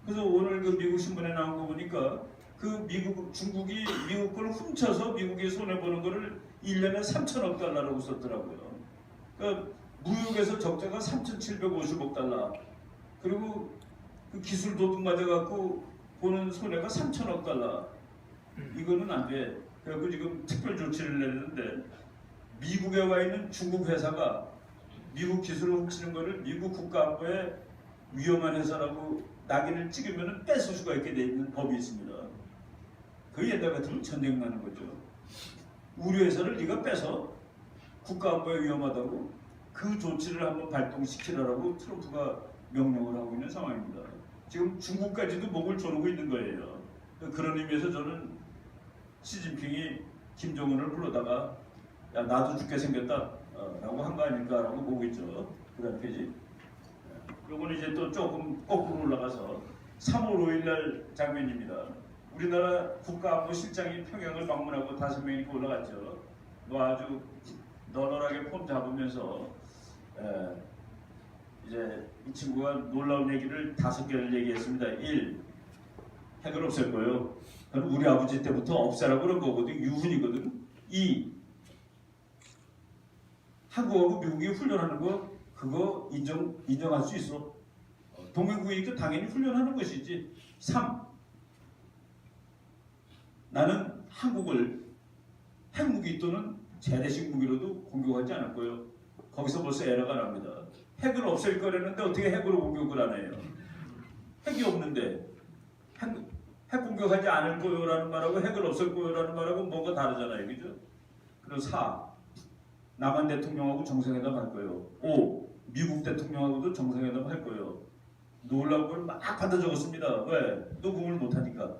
그래서 오늘 그 미국 신문에 나온 거 보니까 그 중국이 미국 걸 훔쳐서 미국이 손해보는 거를 1년에 3천억 달러라고 썼더라고요. 그러니까 무역에서 적자가 3,750억 달러. 그리고 그 기술 도둑 맞아갖고 보는 손해가 3천억 달러. 이거는 안 돼. 그래서 지금 특별 조치를 내렸는데 미국에 와 있는 중국 회사가 미국 기술을 훔치는 거를 미국 국가안보에 위험한 회사라고 낙인을 찍으면 뺏을 수가 있게 돼 있는 법이 있습니다. 그 옛날 같으면 전쟁 나는 거죠. 우리 회사를 네가 빼서 국가안보에 위험하다고 그 조치를 한번 발동시키라고 트럼프가 명령을 하고 있는 상황입니다. 지금 중국까지도 목을 조르고 있는 거예요. 그런 의미에서 저는 시진핑이 김정은을 불러다가 야 나도 죽게 생겼다 라고 한 거 아닐까라고 보고 있죠. 그 다음 페이지. 요거는 이제 또 조금 거꾸로 올라가서 3월 5일 날 장면입니다. 우리나라 국가안보실장이 평양을 방문하고 5명이 올라갔죠. 뭐 아주 널널하게 폼 잡으면서 이제 이 친구가 놀라운 얘기를 5개를 얘기했습니다. 1. 핵을 없앨 거예요. 그건 우리 아버지 때부터 없애라고 그런 거거든. 유훈이거든. 2. 한국하고 미국이 훈련하는 거 그거 인정할 수 있어. 동맹국이니까 당연히 훈련하는 것이지. 3. 나는 한국을 핵무기 또는 재래식 무기로도 공격하지 않을 거예요. 거기서 벌써 에러가 납니다. 핵을 없앨 거라는데 어떻게 핵으로 공격을 안 해요? 핵이 없는데 핵 공격하지 않을 거요라는 말하고 핵을 없앨 거요라는 말하고 뭔가 다르잖아요. 그죠? 그리고 4. 남한 대통령하고 정상회담 할 거예요. 5. 미국 대통령하고도 정상회담 할 거예요. 놀라운 걸 막 받아 적었습니다. 왜? 녹음을 못하니까.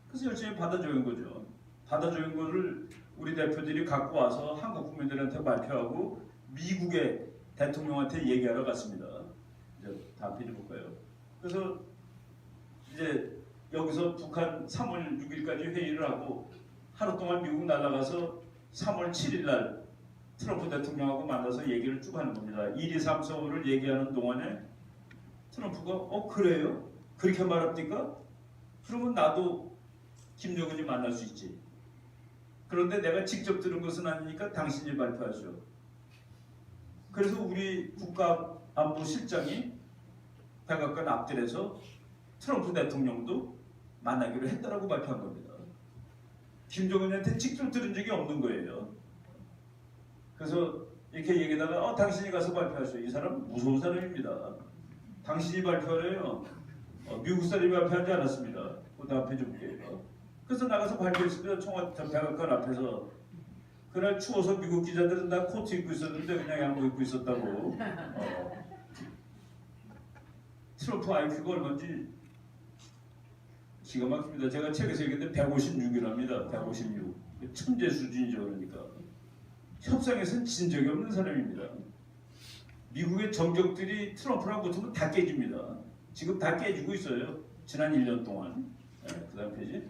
그래서 열심히 받아 적은 거죠. 받아 적은 거를 우리 대표들이 갖고 와서 한국 국민들한테 발표하고 미국의 대통령한테 얘기하러 갔습니다. 이제 다음 페이지 볼까요? 그래서 이제 여기서 북한 3월 6일까지 회의를 하고 하루 동안 미국 날아가서 3월 7일 날 트럼프 대통령하고 만나서 얘기를 쭉 하는 겁니다. 1, 2, 3, 4, 5를 얘기하는 동안에 트럼프가 그래요? 그렇게 말합니까? 그러면 나도 김정은이 만날 수 있지. 그런데 내가 직접 들은 것은 아니니까 당신이 발표하죠. 그래서 우리 국가안보실장이 백악관 앞뜰에서 트럼프 대통령도 만나기로 했다라고 발표한 겁니다. 김정은한테 직접 들은 적이 없는 거예요. 그래서 이렇게 얘기하다가 당신이 가서 발표하시오. 이 사람 무서운 사람입니다. 당신이 발표하래요. 미국 사람이 발표하지 않았습니다. 그 앞에 좀 볼게요. 그래서 나가서 발표했습니다. 백악관 앞에서. 그날 추워서 미국 기자들은 다 코트 입고 있었는데 그냥 양복 입고 있었다고. 트럼프 IQ가 얼마인지 기가 막힙니다. 제가 책에서 얘기했는데 156이랍니다. 156. 천재 수준이죠. 그러니까. 협상에서는 진 적이 없는 사람입니다. 미국의 정적들이 트럼프랑 붙으면 다 깨집니다. 지금 다 깨지고 있어요. 지난 1년 동안. 그 다음 페이지.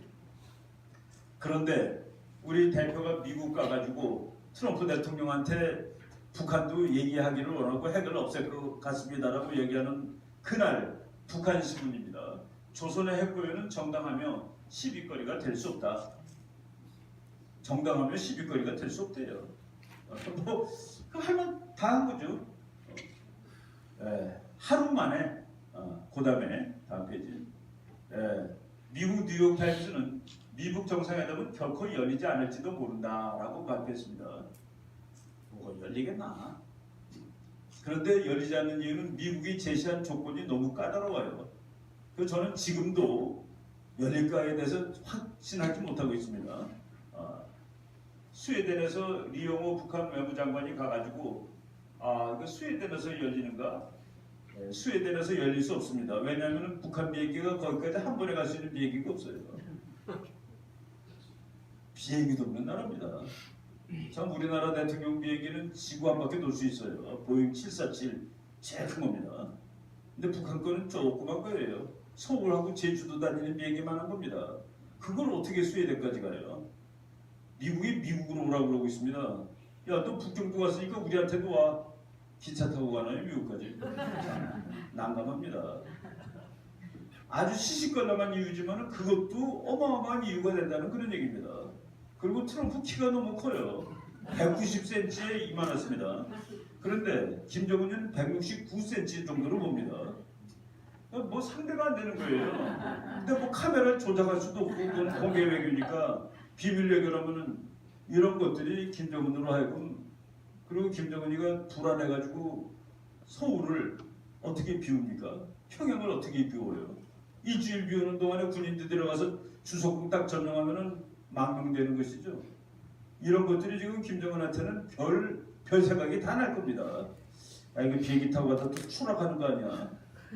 그런데 우리 대표가 미국 가가지고 트럼프 대통령한테 북한도 얘기하기를 원하고 핵을 없앨 것 같습니다라고 얘기하는 그날 북한 신문입니다. 조선의 핵보유는 정당하며 시비거리가 될 수 없다. 정당하며 시비거리가 될 수 없대요. 할만 다 한 거죠. 하루 만에. 그 다음에 다음 페이지. 미국 뉴욕 타임스는 미국 정상회담은 결코 열리지 않을지도 모른다라고 발표했습니다. 뭐가 열리겠나? 그런데 열리지 않는 이유는 미국이 제시한 조건이 너무 까다로워요. 그래서 저는 지금도 열릴까에 대해서 확신하지 못하고 있습니다. 스웨덴에서 리용호 북한 외무장관이 가가지고 그 스웨덴에서 열리는가? 스웨덴에서 열릴 수 없습니다. 왜냐하면 북한 비행기가 거기까지 한 번에 갈 수 있는 비행기가 없어요. 비행기도 없는 나라입니다. 참 우리나라 대통령 비행기는 지구 한 바퀴 돌 수 있어요. 보잉 747 제일 큰 겁니다. 근데 북한 거는 조그만 거예요. 서울하고 제주도 다니는 비행기만 한 겁니다. 그걸 어떻게 스웨덴까지 가요? 미국이 미국으로 오라고 그러고 있습니다. 야, 또 북경도 왔으니까 우리한테도 와. 기차 타고 가나요, 미국까지? 난감합니다. 아주 시시껄렁한 이유지만 그것도 어마어마한 이유가 된다는 그런 얘기입니다. 그리고 트럼프 키가 너무 커요. 190cm에 이만했습니다. 그런데 김정은은 169cm 정도로 봅니다. 뭐 상대가 안 되는 거예요. 근데 뭐 카메라를 조작할 수도 없고 그건 공개 외교니까 비밀 외교라면은 이런 것들이 김정은으로 하여금 그리고 김정은이가 불안해가지고 서울을 어떻게 비웁니까? 평양을 어떻게 비워요? 일주일 비우는 동안에 군인들 들어가서 주소국 딱 점령하면은 망명되는 것이죠. 이런 것들이 지금 김정은한테는 별 생각이 다 날 겁니다. 이거 비행기 타고 가다 또 추락하는 거 아니야?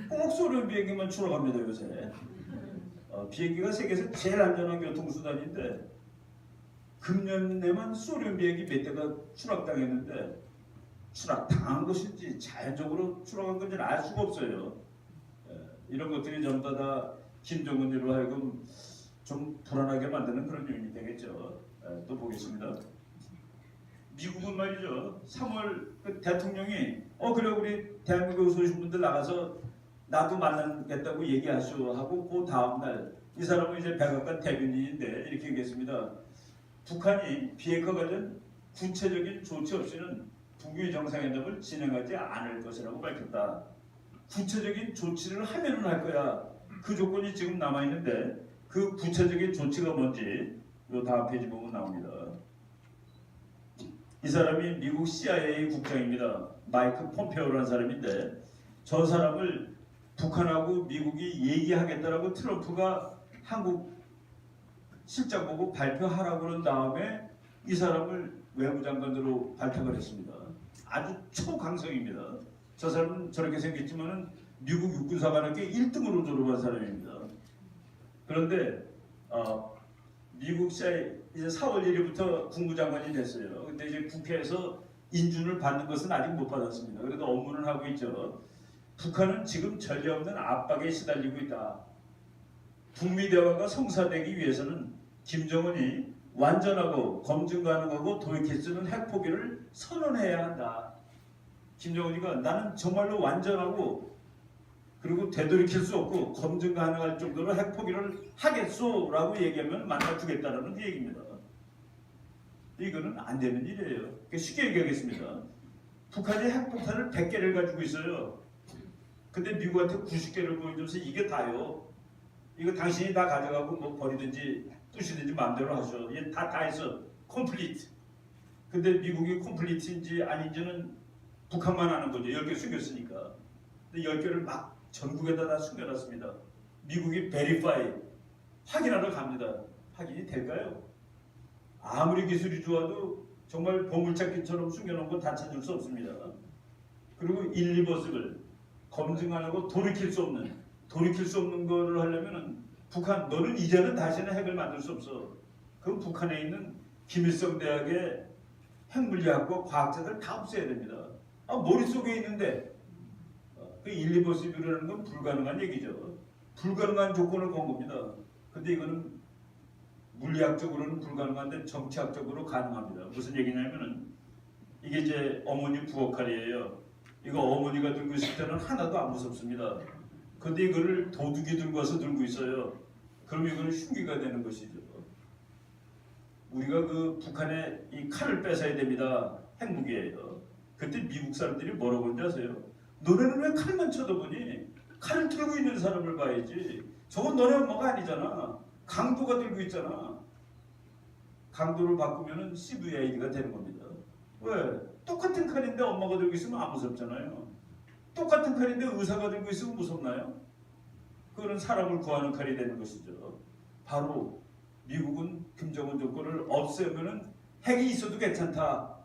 꼭 소련 비행기만 추락합니다 요새. 비행기가 세계에서 제일 안전한 교통수단인데 금년 내만 소련 비행기 몇 대가 추락당했는데 추락당한 것인지 자연적으로 추락한 건지는 알 수가 없어요. 이런 것들이 전부 다 김정은으로 하여금 좀 불안하게 만드는 그런 요인이 되겠죠. 또 보겠습니다. 미국은 말이죠. 3월 그 대통령이 그래 우리 대한민국에 오신 분들 나가서 나도 만나겠다고 얘기하시오 하고 그 다음날 이 사람은 이제 백악관 대변인인데 이렇게 얘기했습니다. 북한이 비핵화 관련 구체적인 조치 없이는 북미 정상회담을 진행하지 않을 것이라고 밝혔다. 구체적인 조치를 하면은 할 거야. 그 조건이 지금 남아있는데 그 구체적인 조치가 뭔지 요 다음 페이지 보면 나옵니다. 이 사람이 미국 CIA 국장입니다. 마이크 폼페오라는 사람인데 저 사람을 북한하고 미국이 얘기하겠다라고 트럼프가 한국 실장 보고 발표하라고 그런 다음에 이 사람을 외무장관으로 발탁을 했습니다. 아주 초강성입니다. 저 사람은 저렇게 생겼지만은 미국 육군사관학교 1등으로 졸업한 사람입니다. 그런데 미국 CIA 이제 4월 1일부터 국무장관이 됐어요. 근데 이제 국회에서 인준을 받는 것은 아직 못 받았습니다. 그래도 업무는 하고 있죠. 북한은 지금 전례 없는 압박에 시달리고 있다. 북미 대화가 성사되기 위해서는 김정은이 완전하고 검증 가능하고 돌이킬 수 있는 핵 포기를 선언해야 한다. 김정은이가 나는 정말로 완전하고 그리고 되돌이킬 수 없고 검증 가능할 정도로 핵 포기를 하겠소라고 얘기하면 만나주겠다라는 그 얘기입니다. 이거는 안 되는 일이에요. 쉽게 얘기하겠습니다. 북한이 핵폭탄을 100개를 가지고 있어요. 근데 미국한테 90개를 보여줘서 이게 다요. 이거 당신이 다 가져가고 뭐 버리든지 부시든지 마음대로 하셔. 얘 다 했어. 컴플리트. 근데 미국이 컴플리트인지 아닌지는 북한만 아는 거죠. 10개 숨겼으니까. 근데 10개를 막 전국에다 다 숨겨놨습니다. 미국이 베리파이 확인하러 갑니다. 확인이 될까요? 아무리 기술이 좋아도 정말 보물찾기처럼 숨겨놓은 거 다 찾을 수 없습니다. 그리고 1, 2버스를 검증하고 돌이킬 수 없는 거를 하려면은 북한 너는 이제는 다시는 핵을 만들 수 없어. 그럼 북한에 있는 김일성 대학의 핵물리학과 과학자들 다 없애야 됩니다. 머릿속에 있는데 그 1, 2버스 이루려는 건 불가능한 얘기죠. 불가능한 조건을 건 겁니다. 근데 이거는 물리학적으로는 불가능한데 정치학적으로 가능합니다. 무슨 얘기냐면은 이게 이제 어머니 부엌칼이에요. 이거 어머니가 들고 있을 때는 하나도 안 무섭습니다. 근데 이거를 도둑이 들고 와서 들고 있어요. 그럼 이거는 흉기가 되는 것이죠. 우리가 그 북한에 이 칼을 뺏어야 됩니다. 핵무기예요. 그때 미국 사람들이 뭐라고 하는지 아세요? 너네는 왜 칼만 쳐다보니? 칼을 들고 있는 사람을 봐야지. 저건 너네 엄마가 아니잖아. 강도가 들고 있잖아. 강도를 바꾸면은 CVID가 되는 겁니다. 왜? 똑같은 칼인데 엄마가 들고 있으면 안 무섭잖아요. 똑같은 칼인데 의사가 들고 있으면 무섭나요? 그거는 사람을 구하는 칼이 되는 것이죠. 바로 미국은 김정은 정권을 없애면은 핵이 있어도 괜찮다.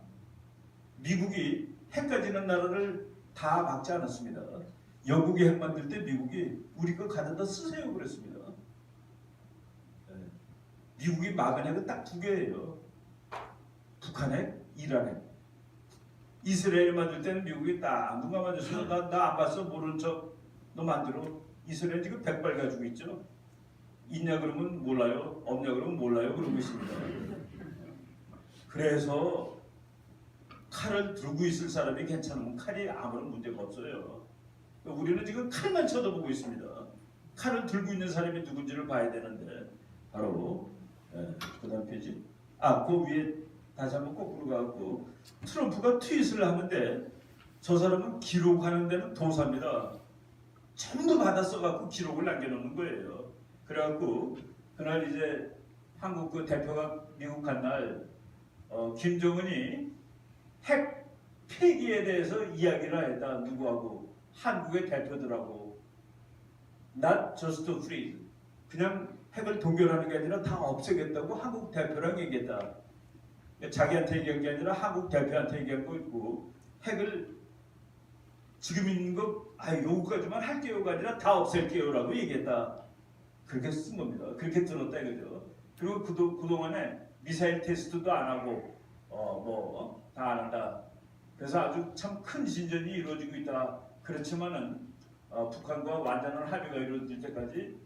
미국이 핵 가지는 나라를 다 막지 않았습니다. 영국이 핵 만들 때 미국이 우리 거 가져다 쓰세요 그랬습니다. 미국이 막은 핵은 딱 2개예요. 북한 핵, 이란 핵. 이스라엘 만들 때는 미국이 딱 누가 만들었어? 나 안 봤어? 모르는 척 너 만들어. 이스라엘 지금 100발 가지고 있죠. 있냐 그러면 몰라요. 없냐 그러면 몰라요. 그러고 있습니다. 그래서 칼을 들고 있을 사람이 괜찮으면 칼이 아무런 문제가 없어요. 우리는 지금 칼만 쳐다보고 있습니다. 칼을 들고 있는 사람이 누군지를 봐야 되는데 바로 그 다음 페이지 그 위에 다시 한번 거꾸로 가고 트럼프가 트윗을 하는데 저 사람은 기록하는 데는 도사입니다. 전부 받아 써갖고 기록을 남겨놓는 거예요. 그래갖고 그날 이제 한국 그 대표가 미국 간 날 김정은이 핵 폐기에 대해서 이야기를 했다. 누구하고? 한국의 대표들하고. Not just free. 그냥 핵을 동결하는 게 아니라 다 없애겠다고 한국 대표랑 얘기했다. 자기한테 얘기한 게 아니라 한국 대표한테 얘기한 거 있고 핵을 지금 있는 거 요거까지만 할게요가 아니라 다 없앨게요라고 얘기했다. 그렇게 쓴 겁니다. 그렇게 들었다 이거죠. 그리고 그동안에 미사일 테스트도 안 하고 다 안 한다. 그래서 아주 참 큰 진전이 이루어지고 있다. 그렇지만은 북한과 완전한 합의가 이루어질 때까지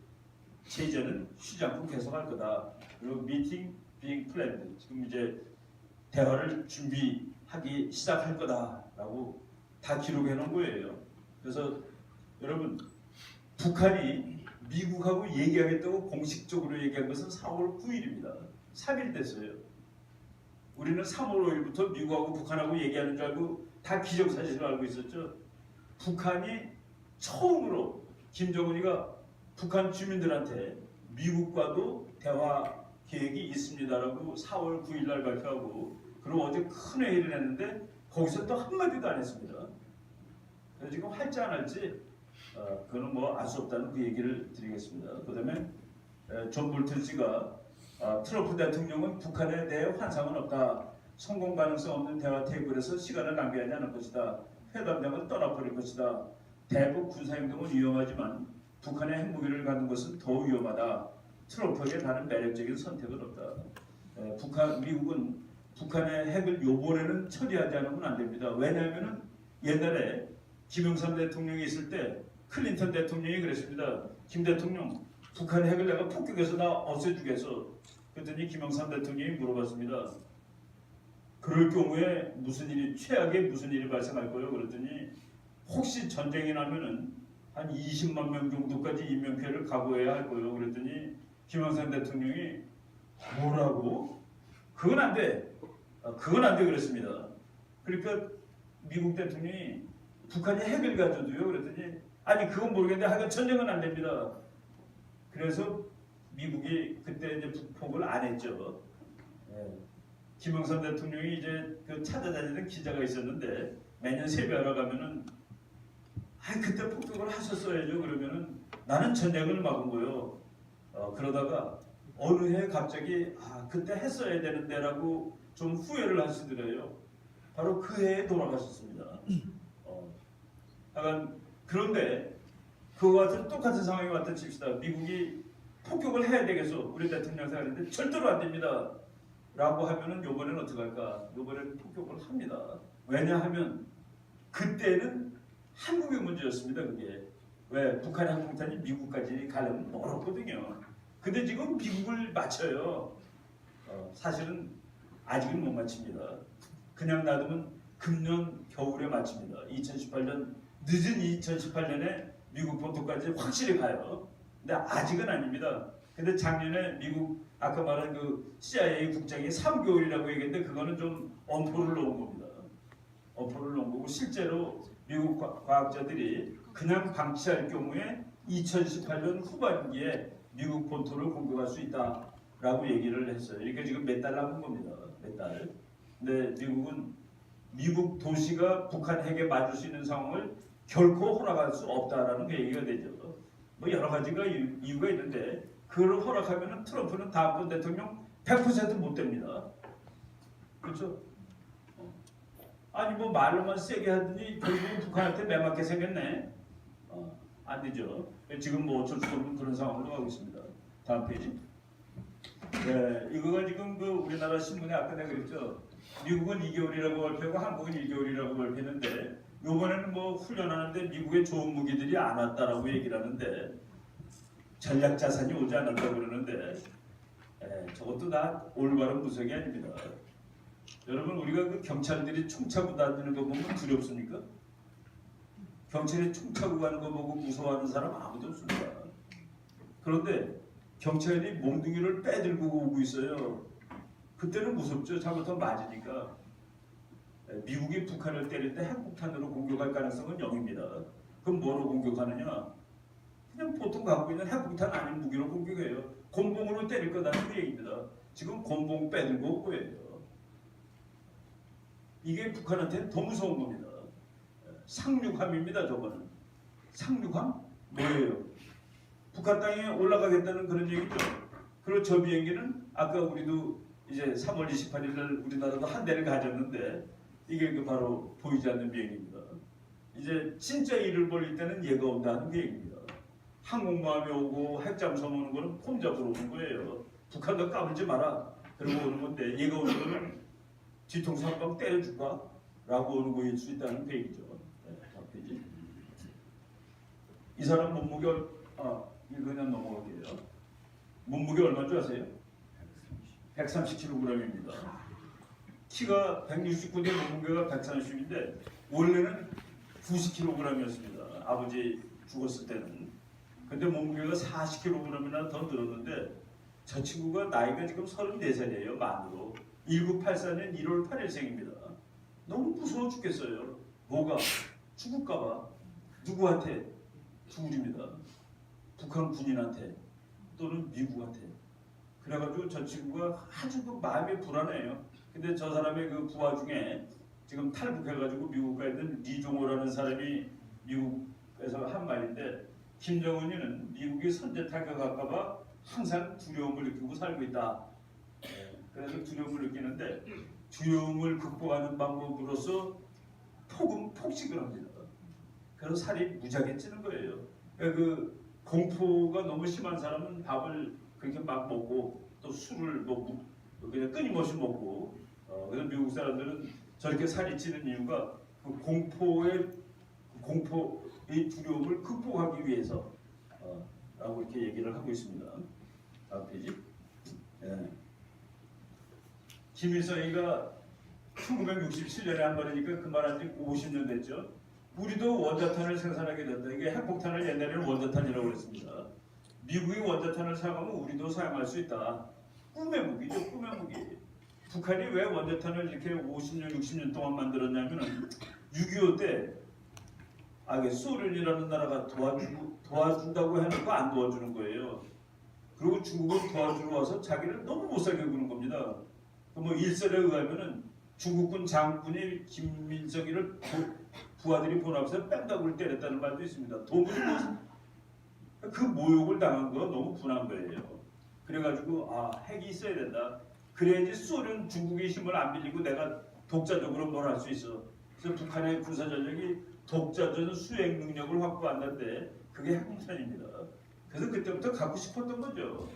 제재는 쉬지 않고 계속할 거다. 그리고 미팅 being planned. 지금 이제 대화를 준비하기 시작할 거다라고 다 기록해 놓은 거예요. 그래서 여러분 북한이 미국하고 얘기하겠다고 공식적으로 얘기한 것은 4월 9일입니다. 3일 됐어요. 우리는 3월 5일부터 미국하고 북한하고 얘기하는 줄 알고 다 기정사실로 알고 있었죠. 북한이 처음으로 김정은이가 북한 주민들한테 미국과도 대화 계획이 있습니다라고 4월 9일 날 발표하고 그리고 어제 큰 회의를 했는데 거기서 또 한마디도 안 했습니다. 그래서 지금 할지 안 할지 그거는 뭐 알 수 없다는 그 얘기를 드리겠습니다. 그 다음에 존 볼튼 씨가 트럼프 대통령은 북한에 대해 환상은 없다. 성공 가능성 없는 대화 테이블에서 시간을 낭비하지 않을 것이다. 회담장은 떠나버릴 것이다. 대북 군사행동은 위험하지만 북한의 핵무기를 갖는 것은 더 위험하다. 트럼프에게 다른 매력적인 선택은 없다. 미국은 북한의 핵을 요번에는 처리하지 않으면 안 됩니다. 왜냐하면 옛날에 김영삼 대통령이 있을 때 클린턴 대통령이 그랬습니다. 김 대통령 북한 핵을 내가 폭격해서 나 없애주겠어. 그랬더니 김영삼 대통령이 물어봤습니다. 그럴 경우에 최악의 무슨 일이 발생할 거예요? 그랬더니 혹시 전쟁이 나면은 한 20만 명 정도까지 인명피해를 각오해야 할 거예요. 그랬더니 김영삼 대통령이 뭐라고? 그건 안 돼. 그건 안 돼 그랬습니다. 그러니까 미국 대통령이 북한이 핵을 가져도요. 그랬더니 아니 그건 모르겠는데 하여간 전쟁은 안 됩니다. 그래서 미국이 그때 이제 북폭을 안 했죠. 예. 김영삼 대통령이 이제 그 찾아다니는 기자가 있었는데 매년 세배하러 가면은 그때 폭격을 하셨어야죠. 그러면은 나는 전쟁을 막은 거요. 그러다가 어느 해 갑자기 그때 했어야 되는데라고 좀 후회를 하시더래요. 바로 그 해에 돌아가셨습니다. 하여간 그런데 그와 같은 똑같은 상황이 왔다 칩시다. 미국이 폭격을 해야 되겠어. 우리 대통령 생각하는데 절대로 안 됩니다. 라고 하면은 요번에는 어떻게 할까? 요번에는 폭격을 합니다. 왜냐하면 그때는 한국의 문제였습니다. 그게. 왜? 북한의 항공탄이 미국까지 가려면 멀었거든요. 근데 지금 미국을 맞춰요. 사실은 아직은 못 맞춥니다. 그냥 놔두면 금년 겨울에 맞춥니다. 2018년 늦은 2018년에 미국 본토까지 확실히 가요. 근데 아직은 아닙니다. 근데 작년에 미국 아까 말한 그 CIA 국장이 3개월이라고 얘기했는데 그거는 좀 엄포를 놓은 겁니다. 엄포를 놓은 거고 실제로 미국 과학자들이 그냥 방치할 경우에 2018년 후반기에 미국 본토를 공격할 수 있다라고 얘기를 했어요. 이게 지금 몇 달 남은 겁니다. 몇 달. 근데 미국은 미국 도시가 북한 핵에 맞을 수 있는 상황을 결코 허락할 수 없다라는 게 얘기가 되죠. 뭐 여러 가지가 이유가 있는데 그걸 허락하면은 트럼프는 다음번 대통령 100%못 됩니다. 그렇죠? 아니 뭐 말로만 세게 하더니 결국은 북한한테 매맞게 생겼네. 안 되죠. 지금 뭐 어쩔 수 없는 그런 상황으로 가고 있습니다. 다음 페이지. 네, 이거가 지금 그 우리나라 신문에 아까 내가 그랬죠. 미국은 2개월이라고 발표하고 한국은 1개월이라고 발표했는데 이번에는 뭐 훈련하는데 미국의 좋은 무기들이 안 왔다라고 얘기를 하는데 전략 자산이 오지 않았다고 그러는데 저것도 다 올바른 분석이 아닙니다. 여러분 우리가 그 경찰들이 총 차고 다니는 거 보면 두렵습니까? 경찰이 총 차고 가는 거 보고 무서워하는 사람 아무도 없습니다. 그런데 경찰이 몽둥이를 빼들고 오고 있어요. 그때는 무섭죠. 잘못하면 맞으니까. 미국이 북한을 때릴 때 핵폭탄으로 공격할 가능성은 0입니다. 그럼 뭐로 공격하느냐? 그냥 보통 갖고 있는 핵폭탄 아닌 무기로 공격해요. 곤봉으로 때릴 거다는 그 얘기입니다. 지금 곤봉 빼들고 올 거예요. 이게 북한한테는 더 무서운 겁니다. 상륙함입니다. 저거는. 상륙함? 뭐예요? 북한 땅에 올라가겠다는 그런 얘기죠. 그리고 저 비행기는 아까 우리도 이제 3월 28일 날 우리나라도 한 대를 가졌는데 이게 그 바로 보이지 않는 비행기입니다. 이제 진짜 일을 벌일 때는 얘가 온다는 게 얘기입니다. 항공모함이 오고 핵잠수함 오는 거는 폼 잡으러 오는 거예요. 북한도 까불지 마라. 그러고 오는 건데 얘가 오는 거는 뒤통수 한 방 때려줄까? 라고 오는 거일 수 있다는 얘기죠. 네, 다음 페이지. 이 사람 몸무게 이거 그냥 넘어갈게요. 몸무게 얼마인 줄 아세요? 130kg입니다. 키가 169인데 몸무게가 130인데 원래는 90kg이었습니다. 아버지 죽었을 때는. 근데 몸무게가 40kg이나 더 늘었는데 저 친구가 나이가 지금 34살이에요. 만으로. 1984년 1월 8일생입니다. 너무 무서워 죽겠어요. 뭐가? 죽을까봐. 누구한테? 둘입니다. 북한 군인한테 또는 미국한테. 그래가지고 저 친구가 아주 그 마음이 불안해요. 근데 저 사람의 그 부하 중에 지금 탈북해가지고 미국 가 있는 리종호라는 사람이 미국에서 한 말인데 김정은이는 미국이 선제 타격할까봐 항상 두려움을 느끼고 살고 있다. 그래서 두려움을 느끼는데 두려움을 극복하는 방법으로서 폭식을 합니다. 그래서 살이 무지하게 찌는 거예요. 그러니까 그 공포가 너무 심한 사람은 밥을 그렇게 막 먹고 또 술을 먹고 그냥 끊임없이 먹고 그래서 미국 사람들은 저렇게 살이 찌는 이유가 그 공포의 두려움을 극복하기 위해서 라고 이렇게 얘기를 하고 있습니다. 다음 페이지. 네. 김일성이가 1967년에 한 말이니까 그 말한 지 50년 됐죠. 우리도 원자탄을 생산하게 된다. 이게 핵폭탄을 옛날에는 원자탄이라고 그랬습니다. 미국이 원자탄을 사용하면 우리도 사용할 수 있다. 꿈의 무기죠. 꿈의 무기. 북한이 왜 원자탄을 이렇게 50년, 60년 동안 만들었냐면 6.25 때 이게 소련이라는 나라가 도와준다고 해놓고 안 도와주는 거예요. 그리고 중국은 도와주러 와서 자기를 너무 못 살게 구는 겁니다. 뭐 일설에 의하면은 중국군 장군이 김민석이를 부하들이 보나서 뺨다구를 때렸다는 말도 있습니다. 도무지 그 모욕을 당한 거 너무 분한 거예요. 그래가지고 핵이 있어야 된다. 그래야지 소련 중국의 힘을 안 빌리고 내가 독자적으로 뭘 할 수 있어. 그래서 북한의 군사 전력이 독자적 수행 능력을 확보한다는데 그게 핵공산입니다. 그래서 그때부터 갖고 싶었던 거죠.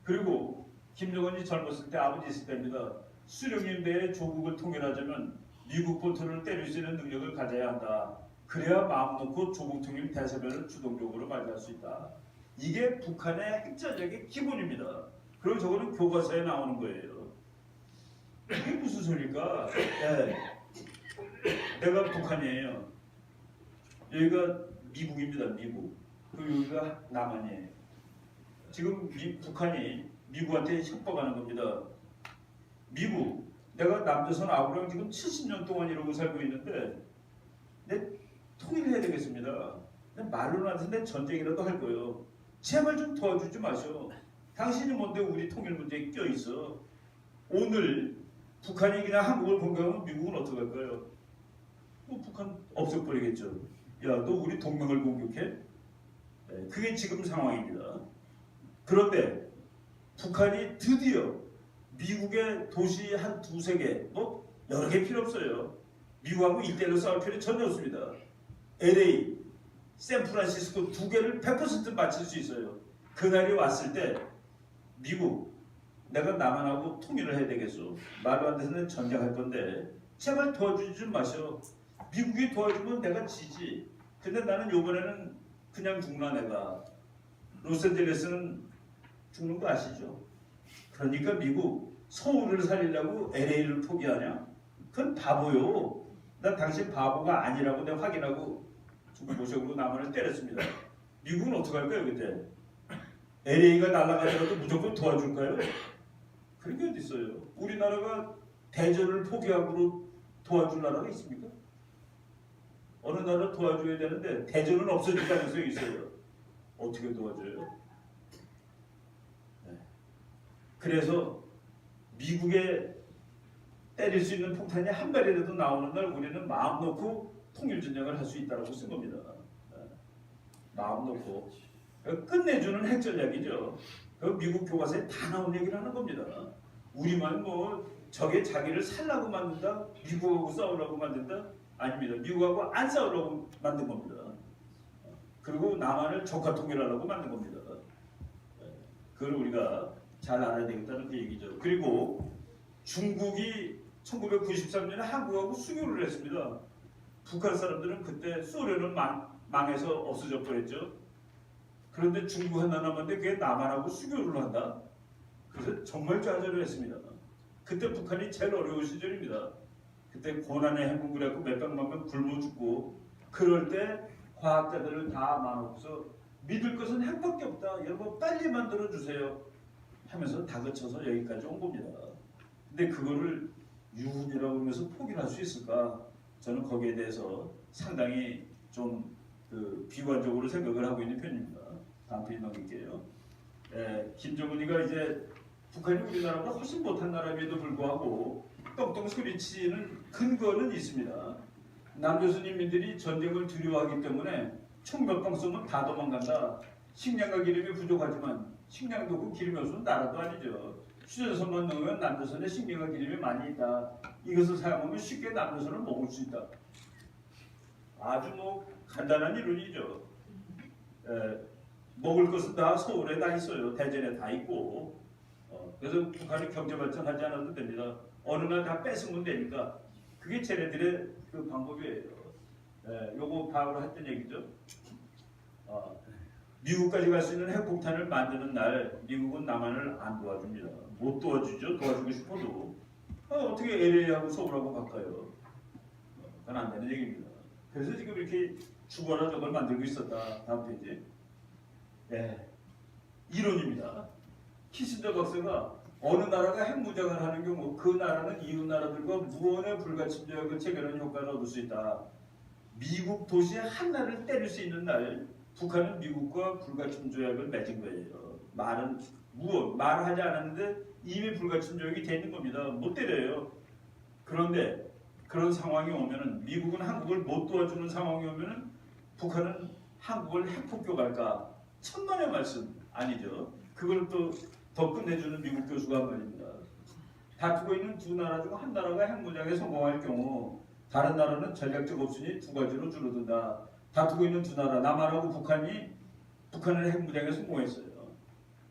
그리고 김정은이 젊었을 때 아버지 있을 때입니다. 수령님대의 조국을 통일하자면 미국 본토를 때릴 수 있는 능력을 가져야 한다. 그래야 마음 놓고 조국 통일 대사변을 주동적으로 맞이할 수 있다. 이게 북한의 핵전략의 기본입니다. 그리고 저거는 교과서에 나오는 거예요. 이게 무슨 소리일까? 네. 내가 북한이에요. 여기가 미국입니다. 미국. 그리고 여기가 남한이에요. 지금 북한이 미국한테 협박하는 겁니다. 미국, 내가 남조선 아우랑 지금 70년 동안 이러고 살고 있는데 내 통일해야 되겠습니다. 내 말로는 안 되는데 전쟁이라도 할 거예요. 제발 좀 도와주지 마셔. 당신이 뭔데 우리 통일 문제에 껴있어. 오늘 북한이 그냥 한국을 공격하면 미국은 어떡할 거예요? 뭐 북한 없애버리겠죠. 야, 너 우리 동맹을 공격해? 네, 그게 지금 상황입니다. 그런데 북한이 드디어 미국의 도시 한 두세 개, 뭐 여러 개 필요 없어요. 미국하고 일대일로 싸울 필요 전혀 없습니다. LA, 샌프란시스코 두 개를 100% 맞출 수 있어요. 그날이 왔을 때 미국, 내가 남한하고 통일을 해야 되겠어. 말로 안 돼서는 전쟁할 건데 제발 도와주지 좀 마셔. 미국이 도와주면 내가 지지. 근데 나는 이번에는 그냥 죽나 내가. 로스앤젤레스는 죽는 거 아시죠? 그러니까 미국 서울을 살리려고 LA를 포기하냐? 그건 바보요. 난 당신 바보가 아니라고 내가 확인하고 모셔고 남한을 때렸습니다. 미국은 어떡할 거예요 그때? LA가 날아가더라도 무조건 도와줄까요? 그런 게 어디 있어요? 우리나라가 대전을 포기하고 도와줄 나라가 있습니까? 어느 나라 도와줘야 되는데 대전은 없어질 가능성이 있어요. 어떻게 도와줘요? 네. 그래서 미국에 때릴 수 있는 폭탄이 한 발이라도 나오는 날 우리는 마음 놓고 통일전쟁을 할 수 있다고 쓴 겁니다. 네. 마음 놓고 끝내주는 핵전략이죠. 그 미국 교과서에 다 나온 얘기를 하는 겁니다. 우리만 뭐 적의 자기를 살라고 만든다? 미국하고 싸우려고 만든다? 아닙니다. 미국하고 안 싸우려고 만든 겁니다. 그리고 남한을 적화 통일하려고 만든 겁니다. 그걸 우리가 잘 알아야 되겠다는 그 얘기죠. 그리고 중국이 1993년에 한국하고 수교를 했습니다. 북한 사람들은 그때 소련은 망해서 없어져 버렸죠. 그런데 중국 하나 남았는데 그게 남한하고 수교를 한다. 그래서 정말 좌절을 했습니다. 그때 북한이 제일 어려운 시절입니다. 그때 고난의 행군이라고 몇백만 명 굶어 죽고 그럴 때 과학자들을 다 많아서 믿을 것은 핵밖에 없다. 여러분 빨리 만들어 주세요. 하면서 다그쳐서 여기까지 온 겁니다. 근데 그거를 유훈이라고 하면서 포기를 할 수 있을까? 저는 거기에 대해서 상당히 좀 비관적으로 생각을 하고 있는 편입니다. 다음 페이지 넘길게요. 김정은이가 이제 북한이 우리나라보다 훨씬 못한 나라임에도 불구하고 똥똥 소리치는 근거는 있습니다. 남조선 인민들이 전쟁을 두려워하기 때문에 총 몇 방 쏘면 다 도망간다. 식량과 기름이 부족하지만 식량도 없고 기름이 없으면 나라도 아니죠. 휴전선만 넣으면 남조선에 식량과 기름이 많이 있다. 이것을 사용하면 쉽게 남조선을 먹을 수 있다. 아주 뭐 간단한 이론이죠. 먹을 것은 다 서울에 다 있어요. 대전에 다 있고. 그래서 북한이 경제 발전하지 않아도 됩니다. 어느 날 다 뺏으면 되니까. 그게 쟤네들의 그 방법이에요. 요거 바로 했던 얘기죠. 미국까지 갈 수 있는 핵폭탄을 만드는 날 미국은 남한을 안 도와줍니다. 못 도와주죠. 도와주고 싶어도. 어떻게 LA하고 서울하고 바꿔요. 그건 안 되는 얘기입니다. 그래서 지금 이렇게 죽어라 저걸 만들고 있었다. 다음 페이지. 이론입니다. 키신저 박사가 어느 나라가 핵무장을 하는 경우 그 나라는 이웃 나라들과 무언의 불가침 조약을 체결하는 효과를 얻을 수 있다. 미국 도시 하나를 때릴 수 있는 날 북한은 미국과 불가침 조약을 맺은 거예요. 말은 말하지 않았는데 이미 불가침 조약이 돼 있는 겁니다. 못 때려요. 그런데 그런 상황이 오면은 미국은 한국을 못 도와주는 상황이 오면은 북한은 한국을 핵폭격할까? 천만의 말씀 아니죠. 그걸 또 더 끝내주는 미국 교수가 한 말입니다. 다투고 있는 두 나라 중 한 나라가 핵무장에 성공할 경우 다른 나라는 전략적 옵션이 두 가지로 줄어든다. 다투고 있는 두 나라, 남한하고 북한은 핵무장에 성공했어요.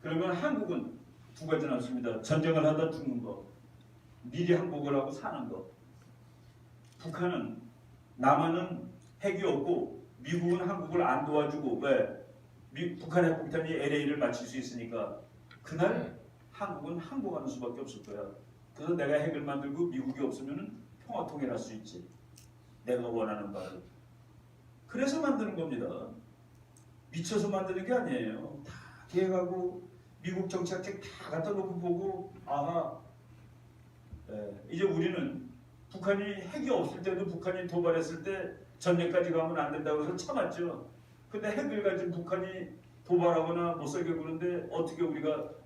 그러면 한국은 두 가지 남습니다. 전쟁을 하다 죽는 거, 미리 항복을 하고 사는 거. 북한은 남한은 핵이 없고 미국은 한국을 안 도와주고 왜? 북한 핵폭탄이 LA를 맞출 수 있으니까 그날 한국은 항복하는 수밖에 없을 거야. 그래서 내가 핵을 만들고 미국이 없으면 평화 통일할 수 있지. 내가 원하는 바를. 그래서 만드는 겁니다. 미쳐서 만드는 게 아니에요. 다 계획하고 미국 정책책 다 갖다 놓고 보고 이제 우리는 북한이 핵이 없을 때도 북한이 도발했을 때 전쟁까지 가면 안 된다고 해서 참았죠. 근데 핵을 가진 북한이 도발하거나 못살게 구는데 어떻게 우리가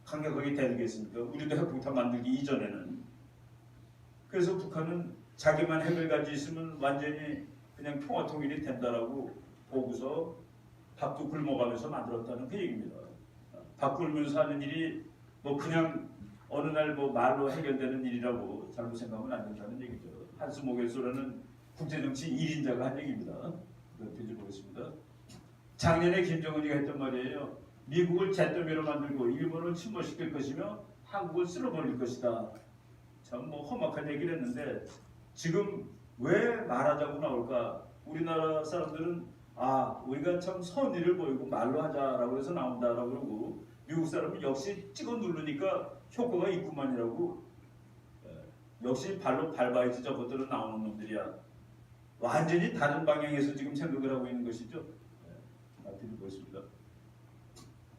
강력하게 대응했습니까? 우리도 핵폭탄 만들기 이전에는. 그래서 북한은 자기만 핵을 가지고 있으면 완전히 그냥 평화 통일이 된다라고 보고서 밥도 굶어가면서 만들었다는 그 얘기입니다. 밥 굶으면서 하는 일이 뭐 그냥 어느 날 뭐 말로 해결되는 일이라고 잘못 생각하면 안 된다는 얘기죠. 한스 모겔소라는 국제정치 1인자가 한 얘기입니다. 뒤져보겠습니다. 작년에 김정은이가 했던 말이에요. 미국을 잿더미로 만들고 일본을 침몰시킬 것이며 한국을 쓸어버릴 것이다. 참 뭐 험악한 얘기를 했는데 지금 왜 말하자고 나올까? 우리나라 사람들은 우리가 참 선의를 보이고 말로 하자라고 해서 나온다라고 그러고 미국 사람은 역시 찍어 누르니까 효과가 있구만이라고. 역시 발로 밟아야지 저것들은 나오는 놈들이야. 완전히 다른 방향에서 지금 생각을 하고 있는 것이죠. 드리고 있습니다.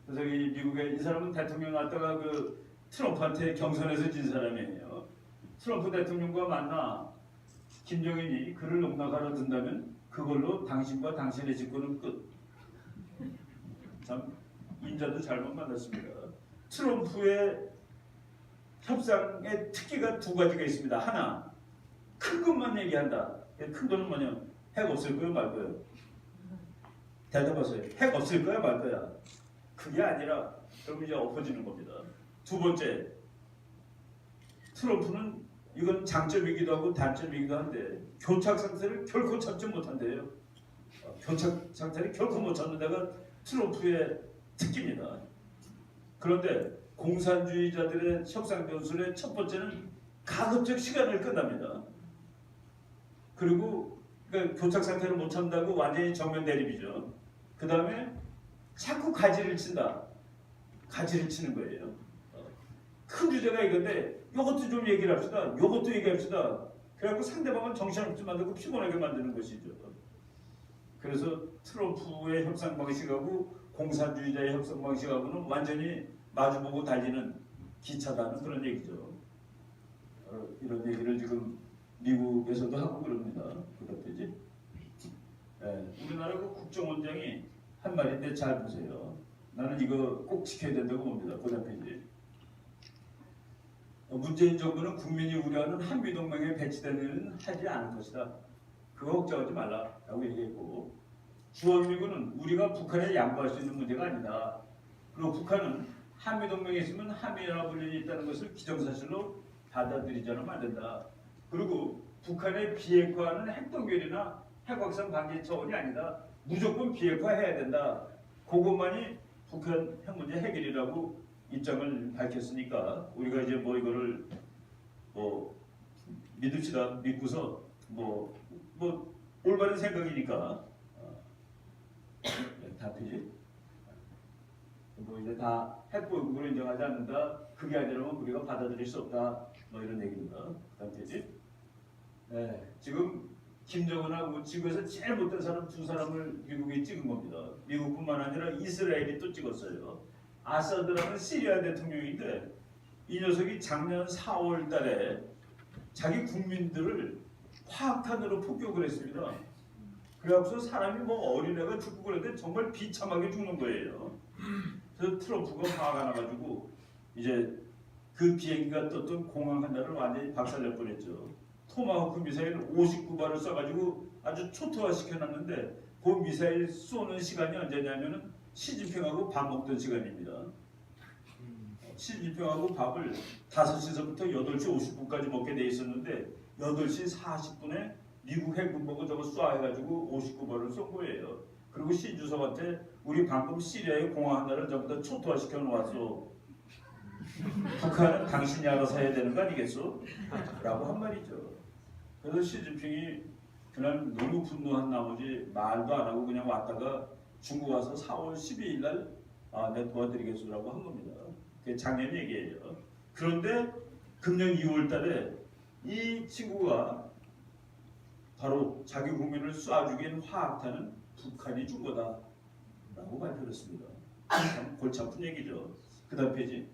그래서 이 미국의 이 사람은 대통령 왔다가 그 트럼프한테 경선에서 진 사람이에요. 트럼프 대통령과 만나 김정은이 그를 농락하러 든다면 그걸로 당신과 당신의 직권은 끝. 참 인자도 잘못 만났습니다. 트럼프의 협상의 특기가 두 가지가 있습니다. 하나, 큰 것만 얘기한다. 큰 거는 뭐냐? 핵 없을 거야 말 거야? 대답하세요. 핵 없을 거야 말 거야? 그게 아니라 그럼 이제 엎어지는 겁니다. 두 번째, 트럼프는 이건 장점이기도 하고 단점이기도 한데 교착 상태를 결코 참지 못한대요. 교착 상태를 결코 못 참는 데가 트럼프의 특기입니다. 그런데 공산주의자들의 협상 변수의 첫 번째는 가급적 시간을 끝납니다. 그리고 그러니까 교착 상태를 못 참다고 완전히 정면 대립이죠. 그 다음에 자꾸 가지를 친다. 가지를 치는 거예요. 큰 주제가 이건데 이것도 좀 얘기를 합시다. 이것도 얘기합시다. 그래갖고 상대방은 정신없게 만들고 피곤하게 만드는 것이죠. 그래서 트럼프의 협상 방식하고 공산주의자의 협상 방식하고는 완전히 마주보고 달리는 기차다는 그런 얘기죠. 이런 얘기를 지금 미국에서도 하고 그럽니다. 그렇듯이. 우리나라 그 국정원장이 한 말인데 잘 보세요. 나는 이거 꼭 지켜야 된다고 봅니다. 그 다음 페이지. 문재인 정부는 국민이 우려하는 한미동맹에 배치되는 일은 하지 않을 것이다. 그거 걱정하지 말라라고 얘기했고, 주한미군은 우리가 북한에 양보할 수 있는 문제가 아니다. 그리고 북한은 한미동맹에 있으면 한미연합훈련이 있다는 것을 기정사실로 받아들이자는 안 된다. 그리고 북한의 비핵화는 핵동결이나 핵확산 방지 차원이 아니다. 무조건 비핵화해야 된다. 그것만이 북한 핵 문제 해결이라고 입장을 밝혔으니까 우리가 이제 뭐 이거를 뭐 믿읍시다. 믿고서 뭐 올바른 생각이니까 다 되지. 뭐 이제 다 핵보급으로 인정하지 않는다. 그게 아니라면 우리가 받아들일 수 없다. 뭐 이런 얘기입니다. 다음 되지. 지금 김정은하고 지구에서 제일 못된 사람 두 사람을 미국이 찍은 겁니다. 미국뿐만 아니라 이스라엘이 또 찍었어요. 아사드라는 시리아 대통령인데 이 녀석이 작년 4월 달에 자기 국민들을 화학탄으로 폭격을 했습니다. 그래갖고서 사람이 뭐 어린애가 죽고 그랬는데 정말 비참하게 죽는 거예요. 그래서 트럼프가 화가 나가지고 이제 그 비행기가 떴던 공항 하나를 완전히 박살낼 뻔했죠. 토마호크 미사일 59발을 쏴가지고 아주 초토화 시켜놨는데 그 미사일 쏘는 시간이 언제냐면은 시진핑하고 밥 먹던 시간입니다. 시진핑하고 밥을 5시서부터 8시 50분까지 먹게 돼 있었는데 8시 40분에 미국 해군보고 저거 쏴해가지고 59발을 쏜 거예요. 그리고 시 주석한테 우리 방금 시리아의 공항 하나를 전부 다 초토화시켜 놓았어. 북한은 당신이 알아서 해야 되는 거 아니겠어? 라고 한 말이죠. 그래서 시진핑이 그날 너무 분노한 나머지 말도 안 하고 그냥 왔다가 중국 와서 4월 12일 날 내가 도와드리겠소라고 한 겁니다. 그게 작년 얘기예요. 그런데 금년 2월 달에 이 친구가 바로 자기 국민을 쏴 죽인 화학탄은 북한이 준 거다라고 발표를 했습니다. 참 골치 아픈 얘기죠. 그 다음 페이지.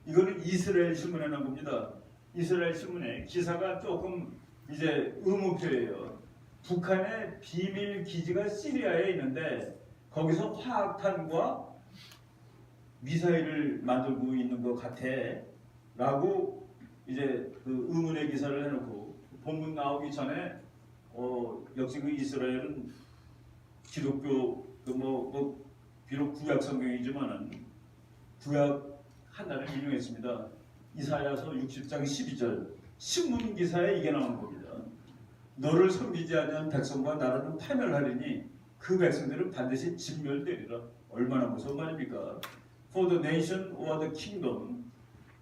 이거는 이스라엘 신문에 난 겁니다. 이스라엘 신문에 기사가 조금 이제 의문표예요. 북한의 비밀 기지가 시리아에 있는데 거기서 화학탄과 미사일을 만들고 있는 것 같아라고 이제 그 의문의 기사를 해놓고 본문 나오기 전에 역시 그 이스라엘은 기독교 비록 구약 성경이지만은 구약 하나를 인용했습니다. 이사야서 60장 12절 신문 기사에 이게 나오는 겁니다. 너를 섬기지 아니한 백성과 나라는 파멸하리니 그 백성들은 반드시 진멸되리라. 얼마나 무서운 말입니까? For the nation or the kingdom,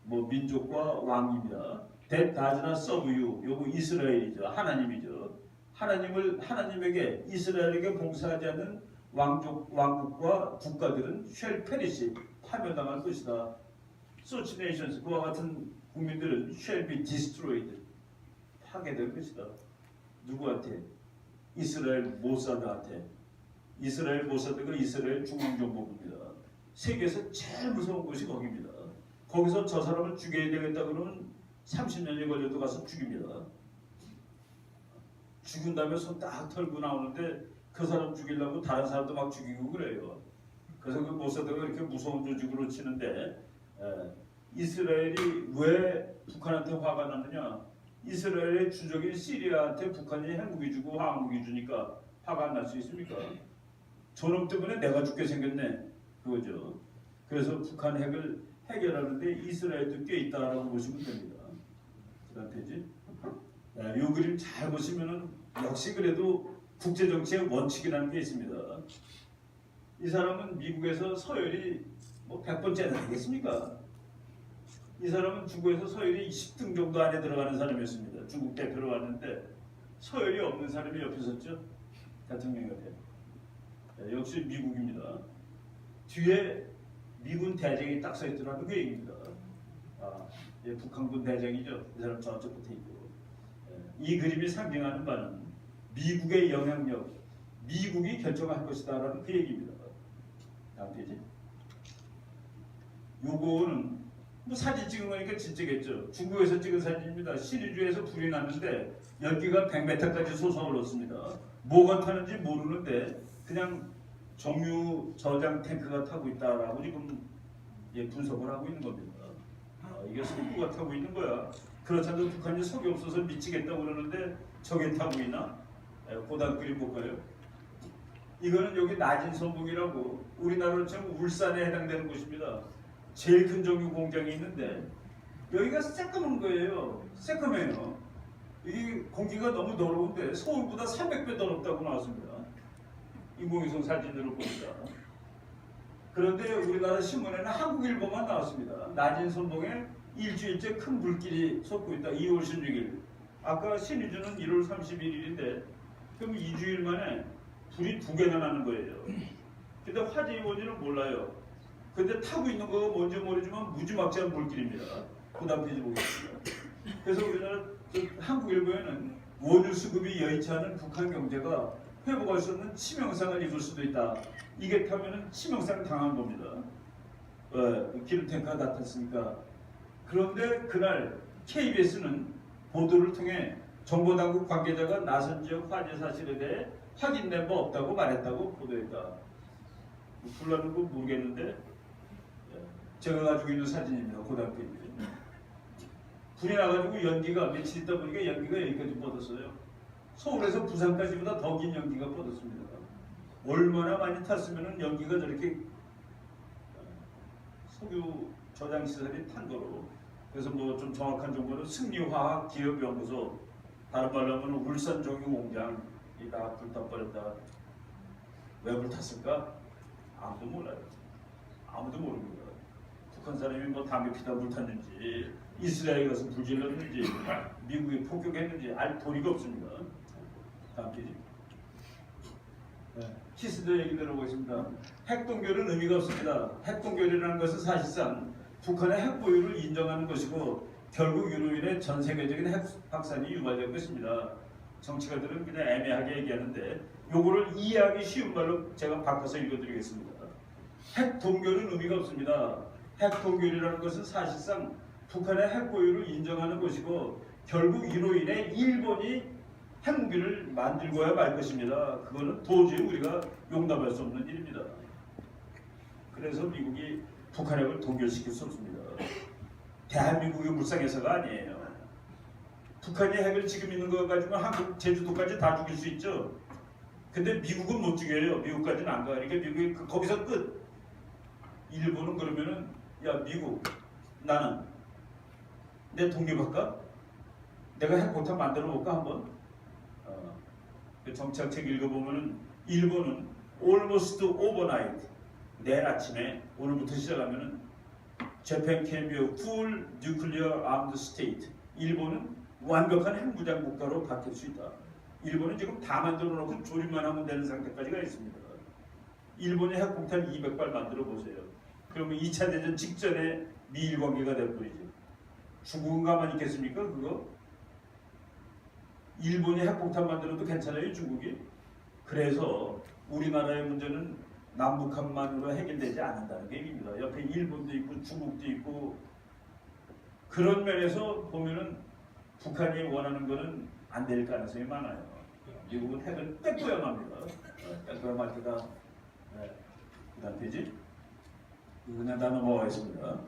민족과 왕입니다. That does not serve you. 요거 이스라엘이죠. 하나님이죠. 하나님에게 이스라엘에게 봉사하지 않는 왕국과 국가들은 shall perish. 파멸당할 것이다. Such nations, 그와 같은 국민들은 shall be destroyed. 파괴될 것이다. 누구한테? 이스라엘 모사드한테. 이스라엘 모사드가 이스라엘 중앙정보부입니다. 세계에서 제일 무서운 곳이 거기입니다. 거기서 저 사람을 죽여야 되겠다 그러면 30년이 걸려도 가서 죽입니다. 죽은 다음에 손 딱 털고 나오는데 그 사람 죽이려고 다른 사람도 막 죽이고 그래요. 그래서 그 모사드가 이렇게 무서운 조직으로 치는데 이스라엘이 왜 북한한테 화가 났느냐? 이스라엘의 주적인 시리아한테 북한이 핵무기 주고 화학무기 주니까 화가 안 날 수 있습니까? 저놈 때문에 내가 죽게 생겼네. 그거죠. 그래서 북한 핵을 해결하는데 이스라엘도 꽤 있다라고 보시면 됩니다. 그 다음 페이지. 이 그림 잘 보시면은 역시 그래도 국제정치의 원칙이라는 게 있습니다. 이 사람은 미국에서 서열이 100번째는 아니겠습니까? 이 사람은 중국에서 서열이 10등 정도 안에 들어가는 사람이었습니다. 중국 대표로 왔는데 서열이 없는 사람이 옆에 섰죠. 대통령 옆에. 역시 미국입니다. 뒤에 미군 대장이 딱 서 있더라도 그 얘기입니다. 북한군 대장이죠. 이 사람 저쪽 끝에 있고. 이 그림이 상징하는 바는 미국의 영향력, 미국이 결정할 것이다라는 그 얘기입니다. 다음 페이지. 요거는 사진 찍은 거니까 진짜겠죠. 중국에서 찍은 사진입니다. 시리주에서 불이 났는데 열기가 100m까지 솟아올랐습니다. 뭐가 타는지 모르는데 그냥 정유 저장 탱크가 타고 있다라고 지금 분석을 하고 있는 겁니다. 이게 석유가 타고 있는 거야. 그렇지 않아도 북한이 석유 없어서 미치겠다고 그러는데 저게 타고 있나? 고단 그림 볼까요? 이거는 여기 낮은 선봉이라고 우리나라로 치면 울산에 해당되는 곳입니다. 제일 큰 정유 공장이 있는데 여기가 새까만 거예요. 새까매요. 이 공기가 너무 더러운데 서울보다 300배 더럽다고 나왔습니다. 인공위성 사진으로 봅니다. 그런데 우리나라 신문에는 한국일보만 나왔습니다. 낮은 선봉에 일주일째 큰 불길이 솟고 있다. 2월 16일. 아까 신의주는 1월 31일인데 그럼 2주일 만에 불이 2개나 나는 거예요. 근데 화재의 원인은 몰라요. 근데 타고 있는 거 뭔지 모르지만 무지막지한 물길입니다. 그 다음 페이지 보겠습니다. 그래서 우리나라 한국일보에는 원유 수급이 여의치 않은 북한 경제가 회복할 수 없는 치명상을 입을 수도 있다. 이게 타면은 치명상 당한 겁니다. 기름탱크가 나탔으니까. 그런데 그날 KBS는 보도를 통해 정보당국 관계자가 나선 지역 화재 사실에 대해 확인된 바 없다고 말했다고 보도했다. 불러는 거 모르겠는데 제가 가지고 있는 사진입니다. 고등학교 때. 불이 나가지고 연기가 며칠 있다 보니까 연기가 여기까지 뻗었어요. 서울에서 부산까지보다 더 긴 연기가 뻗었습니다. 얼마나 많이 탔으면 연기가 저렇게 석유 저장 시설이 탄 거로. 그래서 뭐 좀 정확한 정보는 승리화학기업연구소, 다른 말로 하면 울산종유공장이 다 불타버렸다. 왜 불탔을까? 아무도 몰라요. 아무도 모릅니다. 북한 사람이 뭐 담배 피다 불탔는지, 이스라엘 가서 불질렀는지, 미국이 폭격했는지 알 도리가 없습니다. 다음 페이지. 키스더 얘기 들어보겠습니다. 핵동결은 의미가 없습니다. 핵동결이라는 것은 사실상 북한의 핵 보유를 인정하는 것이고 결국 이로 인해 전 세계적인 핵 확산이 유발될 것입니다. 정치가들은 그냥 애매하게 얘기하는데 요거를 이해하기 쉬운 말로 제가 바꿔서 읽어드리겠습니다. 핵 동결은 의미가 없습니다. 핵 동결이라는 것은 사실상 북한의 핵 보유를 인정하는 것이고 결국 이로 인해 일본이 핵무기를 만들고야 말 것입니다. 그거는 도저히 우리가 용납할 수 없는 일입니다. 그래서 미국이 북한 핵을 동결시킬 수 없습니다. 대한민국이 불쌍해서가 아니에요. 북한이 핵을 지금 있는 거 가지고 한국 제주도까지 다 죽일 수 있죠. 근데 미국은 못 죽여요. 미국까지는 안 가. 그러니까 미국이 거기서 끝. 일본은 그러면은 야 미국 나는 내 독립할까? 내가 핵폭탄 만들어 볼까 한번? 정치학 책 읽어보면은 일본은 almost overnight 내일 아침에 오늘부터 시작하면은 Japan can be a full nuclear armed state. 일본은 완벽한 핵무장 국가로 바뀔 수 있다. 일본은 지금 다 만들어 놓고 조립만 하면 되는 상태까지 가 있습니다. 일본이 핵폭탄 200발 만들어 보세요. 그러면 2차 대전 직전에 미일 관계가 될 뿐이죠. 중국은 가만히 있겠습니까? 그거? 일본이 핵폭탄 만들어도 괜찮아요, 중국이? 그래서 우리나라의 문제는 남북한만으로 해결되지 않는다는 게 얘기입니다. 옆에 일본도 있고 중국도 있고 그런 면에서 보면은 북한이 원하는 거는 안 될 가능성이 많아요. 미국은 핵을 뺏고야 합니다. 뺏고야 말 때가 그 다음 페이지 그냥 다 넘어가겠습니다.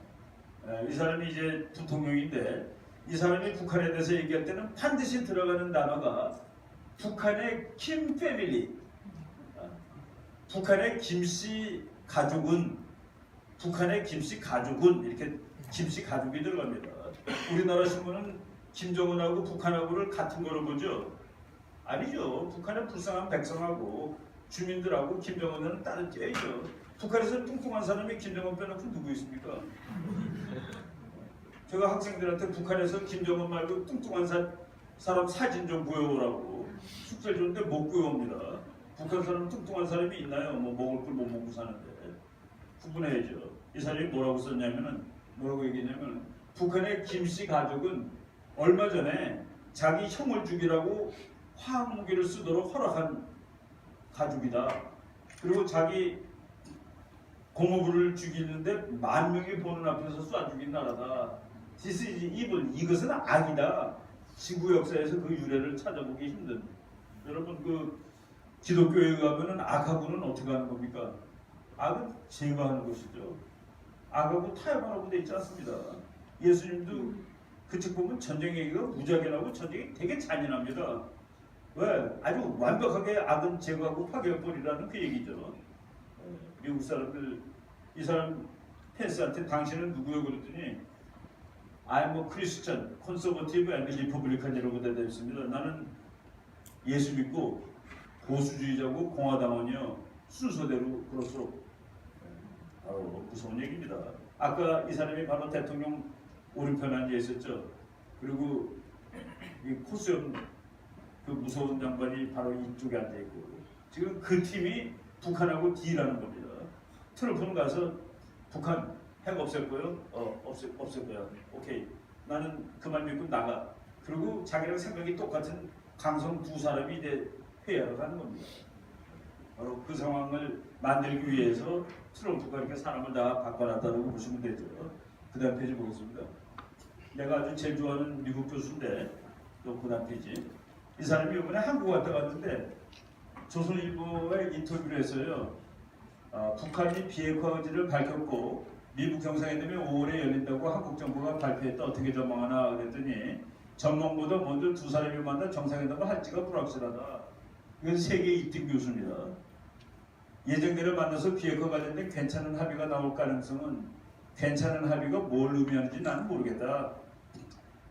이 사람이 이제 부통령인데 이 사람이 북한에 대해서 얘기할 때는 반드시 들어가는 단어가 북한의 킴 패밀리, 북한의 김씨 가족은, 북한의 김씨 가족은 이렇게 김씨 가족이 들어갑니다. 우리나라 신문은 김정은하고 북한하고를 같은 거로 보죠. 아니죠. 북한의 불쌍한 백성하고 주민들하고 김정은은 따로 떼야죠. 북한에서 뚱뚱한 사람이 김정은 빼놓고 누구 있습니까? 제가 학생들한테 북한에서 김정은 말고 뚱뚱한 사람 사진 좀 구해오라고 숙제를 줬는데 못 구해옵니다. 북한 사람 뚱뚱한 사람이 있나요? 뭐 먹을 걸 못 먹고 사는데 구분해야죠. 이 사람이 뭐라고 썼냐면은 뭐라고 얘기했냐면 북한의 김씨 가족은 얼마 전에 자기 형을 죽이라고 화학무기를 쓰도록 허락한 가족이다. 그리고 자기 고모부를 죽이는데 10,000명이 보는 앞에서 쏴 죽인 나라다. This is evil. 이것은 악이다. 지구 역사에서 그 유래를 찾아보기 힘든. 여러분 그 기독교에 가면은 악하고는 어떻게 하는 겁니까? 악은 제거하는 것이죠. 악하고 타협하라고 돼 있지 않습니다. 예수님도 그 책 보면 전쟁 얘기가 무지하게 나오고 전쟁이 되게 잔인합니다. 왜? 아주 완벽하게 악은 제거하고 파괴해버리라는 그 얘기죠. 미국 사람들 이 사람 펜스한테 당신은 누구요? 그랬더니 I'm a Christian, conservative and republican이라고 대답했습니다. 나는 예수 믿고 보수주의자고 공화당원이요. 순서대로 그럴수록 바로 무서운 얘기입니다. 아까 이 사람이 바로 대통령 오른편에 앉아 있었죠. 그리고 이 코스염 그 무서운 양반이 바로 이쪽에 앉아 있고 지금 그 팀이 북한하고 딜하는 겁니다. 트럼프는 가서 북한 핵 없앨 거요? 없앨 거야. 오케이. 나는 그만 믿고 나가. 그리고 자기랑 생각이 똑같은 강성 두 사람이 이제 회의하러 가는 겁니다. 바로 그 상황을 만들기 위해서 트럼프가 이렇게 사람을 다 바꿔놨다고 보시면 되죠. 그 다음 페이지 보겠습니다. 내가 아주 제일 좋아하는 미국 교수인데 또 그다음 페이지. 이 사람이 이번에 한국 갔다 왔는데 조선일보에 인터뷰를 했어요. 북한이 비핵화 의지를 밝혔고 미국 정상회담이 5월에 열린다고 한국 정부가 발표했다. 어떻게 전망하나 그랬더니 전망보다 먼저 두 사람이 만나 정상회담을 할지가 불확실하다. 이건 세계 1등 교수입니다. 예정대로 만나서 비핵화 관련된 괜찮은 합의가 나올 가능성은 괜찮은 합의가 뭘 의미하는지 나는 모르겠다.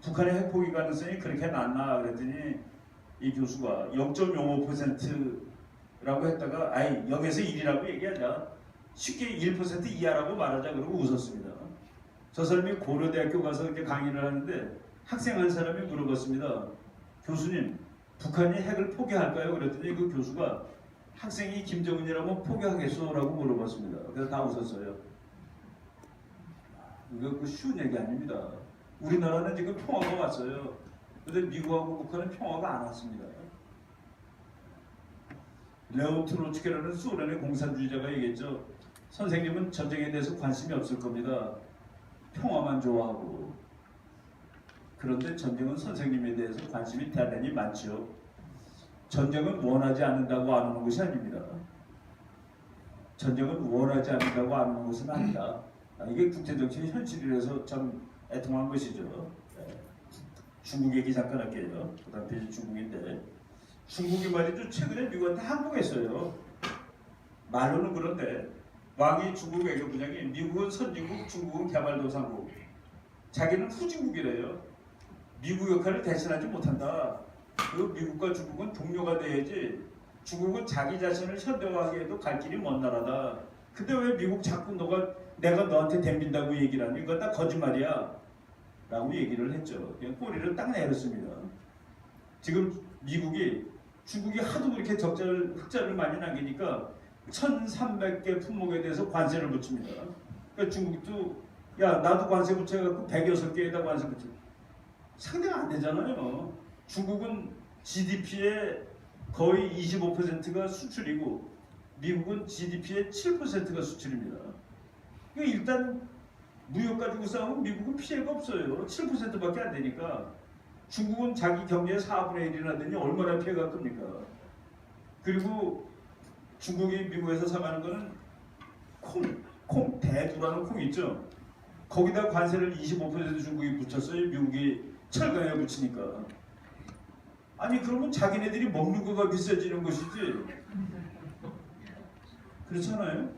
북한의 핵포기 가능성이 그렇게 낮나 그랬더니 이 교수가 0.05%라고 했다가 아이 0에서 1이라고 얘기하자. 쉽게 1% 이하라고 말하자 그러고 웃었습니다. 저 사람이 고려대학교 가서 이제 강의를 하는데 학생 한 사람이 물어봤습니다. 교수님, 북한이 핵을 포기할까요? 그랬더니 그 교수가 학생이 김정은이라면 포기하겠소? 라고 물어봤습니다. 그래서 다 웃었어요. 이거 그 쉬운 얘기 아닙니다. 우리나라는 지금 평화가 왔어요. 그런데 미국하고 북한은 평화가 안 왔습니다. 레온 트로츠키라는 소련의 공산주의자가 얘기했죠. 선생님은 전쟁에 대해서 관심이 없을 겁니다. 평화만 좋아하고. 그런데 전쟁은 선생님에 대해서 관심이 대단히 많죠. 전쟁은 원하지 않는다고 안 오는 것이 아닙니다. 전쟁은 원하지 않는다고 안 오는 것은 아니다. 이게 국제정치의 현실이라서 참 애통한 것이죠. 중국 얘기 잠깐 할게요. 그 다음 페이지 중국인데 중국이 말이죠. 최근에 미국한테 항복했어요. 말로는 그런데 왕이 중국 외교부장이 미국은 선진국, 중국은 개발도상국, 자기는 후진국이래요. 미국 역할을 대신하지 못한다. 그 미국과 중국은 동료가 돼야지. 중국은 자기 자신을 현대화하기에도 갈 길이 먼 나라다. 근데 왜 미국 자꾸 내가 너한테 댐빈다고 얘기를 하니? 이건 다 거짓말이야. 라고 얘기를 했죠. 그냥 꼬리를 딱 내렸습니다. 지금 미국이 중국이 하도 그렇게 흑자를 많이 남기니까 1,300개 품목에 대해서 관세를 붙입니다. 그러니까 중국도 야 나도 관세 붙여갖고 106개에다 관세 붙여. 상대가 안 되잖아요. 중국은 GDP의 거의 25%가 수출이고 미국은 GDP의 7%가 수출입니다. 그러니까 일단 무역 가지고 싸우면 미국은 피해가 없어요. 7%밖에 안 되니까. 중국은 자기 경제의 4분의 1이나 되니 얼마나 피해가 큽니까? 그리고 중국이 미국에서 사가는 거는 콩, 대두라는 콩 있죠? 거기다 관세를 25% 중국이 붙였어요. 미국이 철강에 붙이니까. 아니 그러면 자기네들이 먹는 거가 비싸지는 것이지. 그렇잖아요?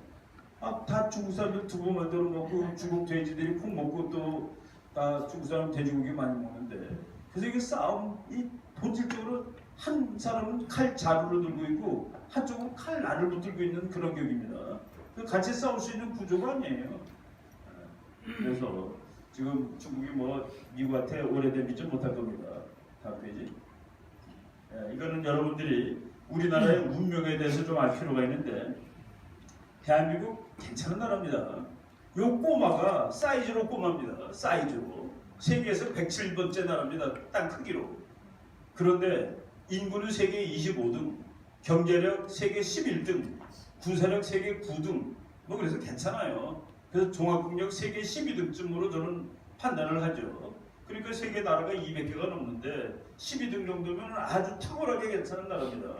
다 중국 사람들 두부 만들어 먹고 중국 돼지들이 콩 먹고 또 다 중국 사람 돼지고기 많이 먹는데 그래서 이게 싸움이 본질적으로 한 사람은 칼 자루를 들고 있고 한쪽은 칼 날을 붙들고 있는 그런 격입니다. 같이 싸울 수 있는 구조가 아니에요. 그래서 지금 중국이 뭐 미국한테 오래된 믿지 못할 겁니다. 다음 페이지. 이거는 여러분들이 우리나라의 운명에 대해서 좀 알 필요가 있는데 대한민국 괜찮은 나라입니다. 요 꼬마가 사이즈로 꼬마입니다. 사이즈로. 세계에서 107번째 나라입니다. 땅 크기로. 그런데 인구는 세계 25등, 경제력 세계 11등, 군사력 세계 9등. 뭐 그래서 괜찮아요. 그래서 종합국력 세계 12등쯤으로 저는 판단을 하죠. 그러니까 세계 나라가 200개가 넘는데 12등 정도면 아주 탁월하게 괜찮은 나라입니다.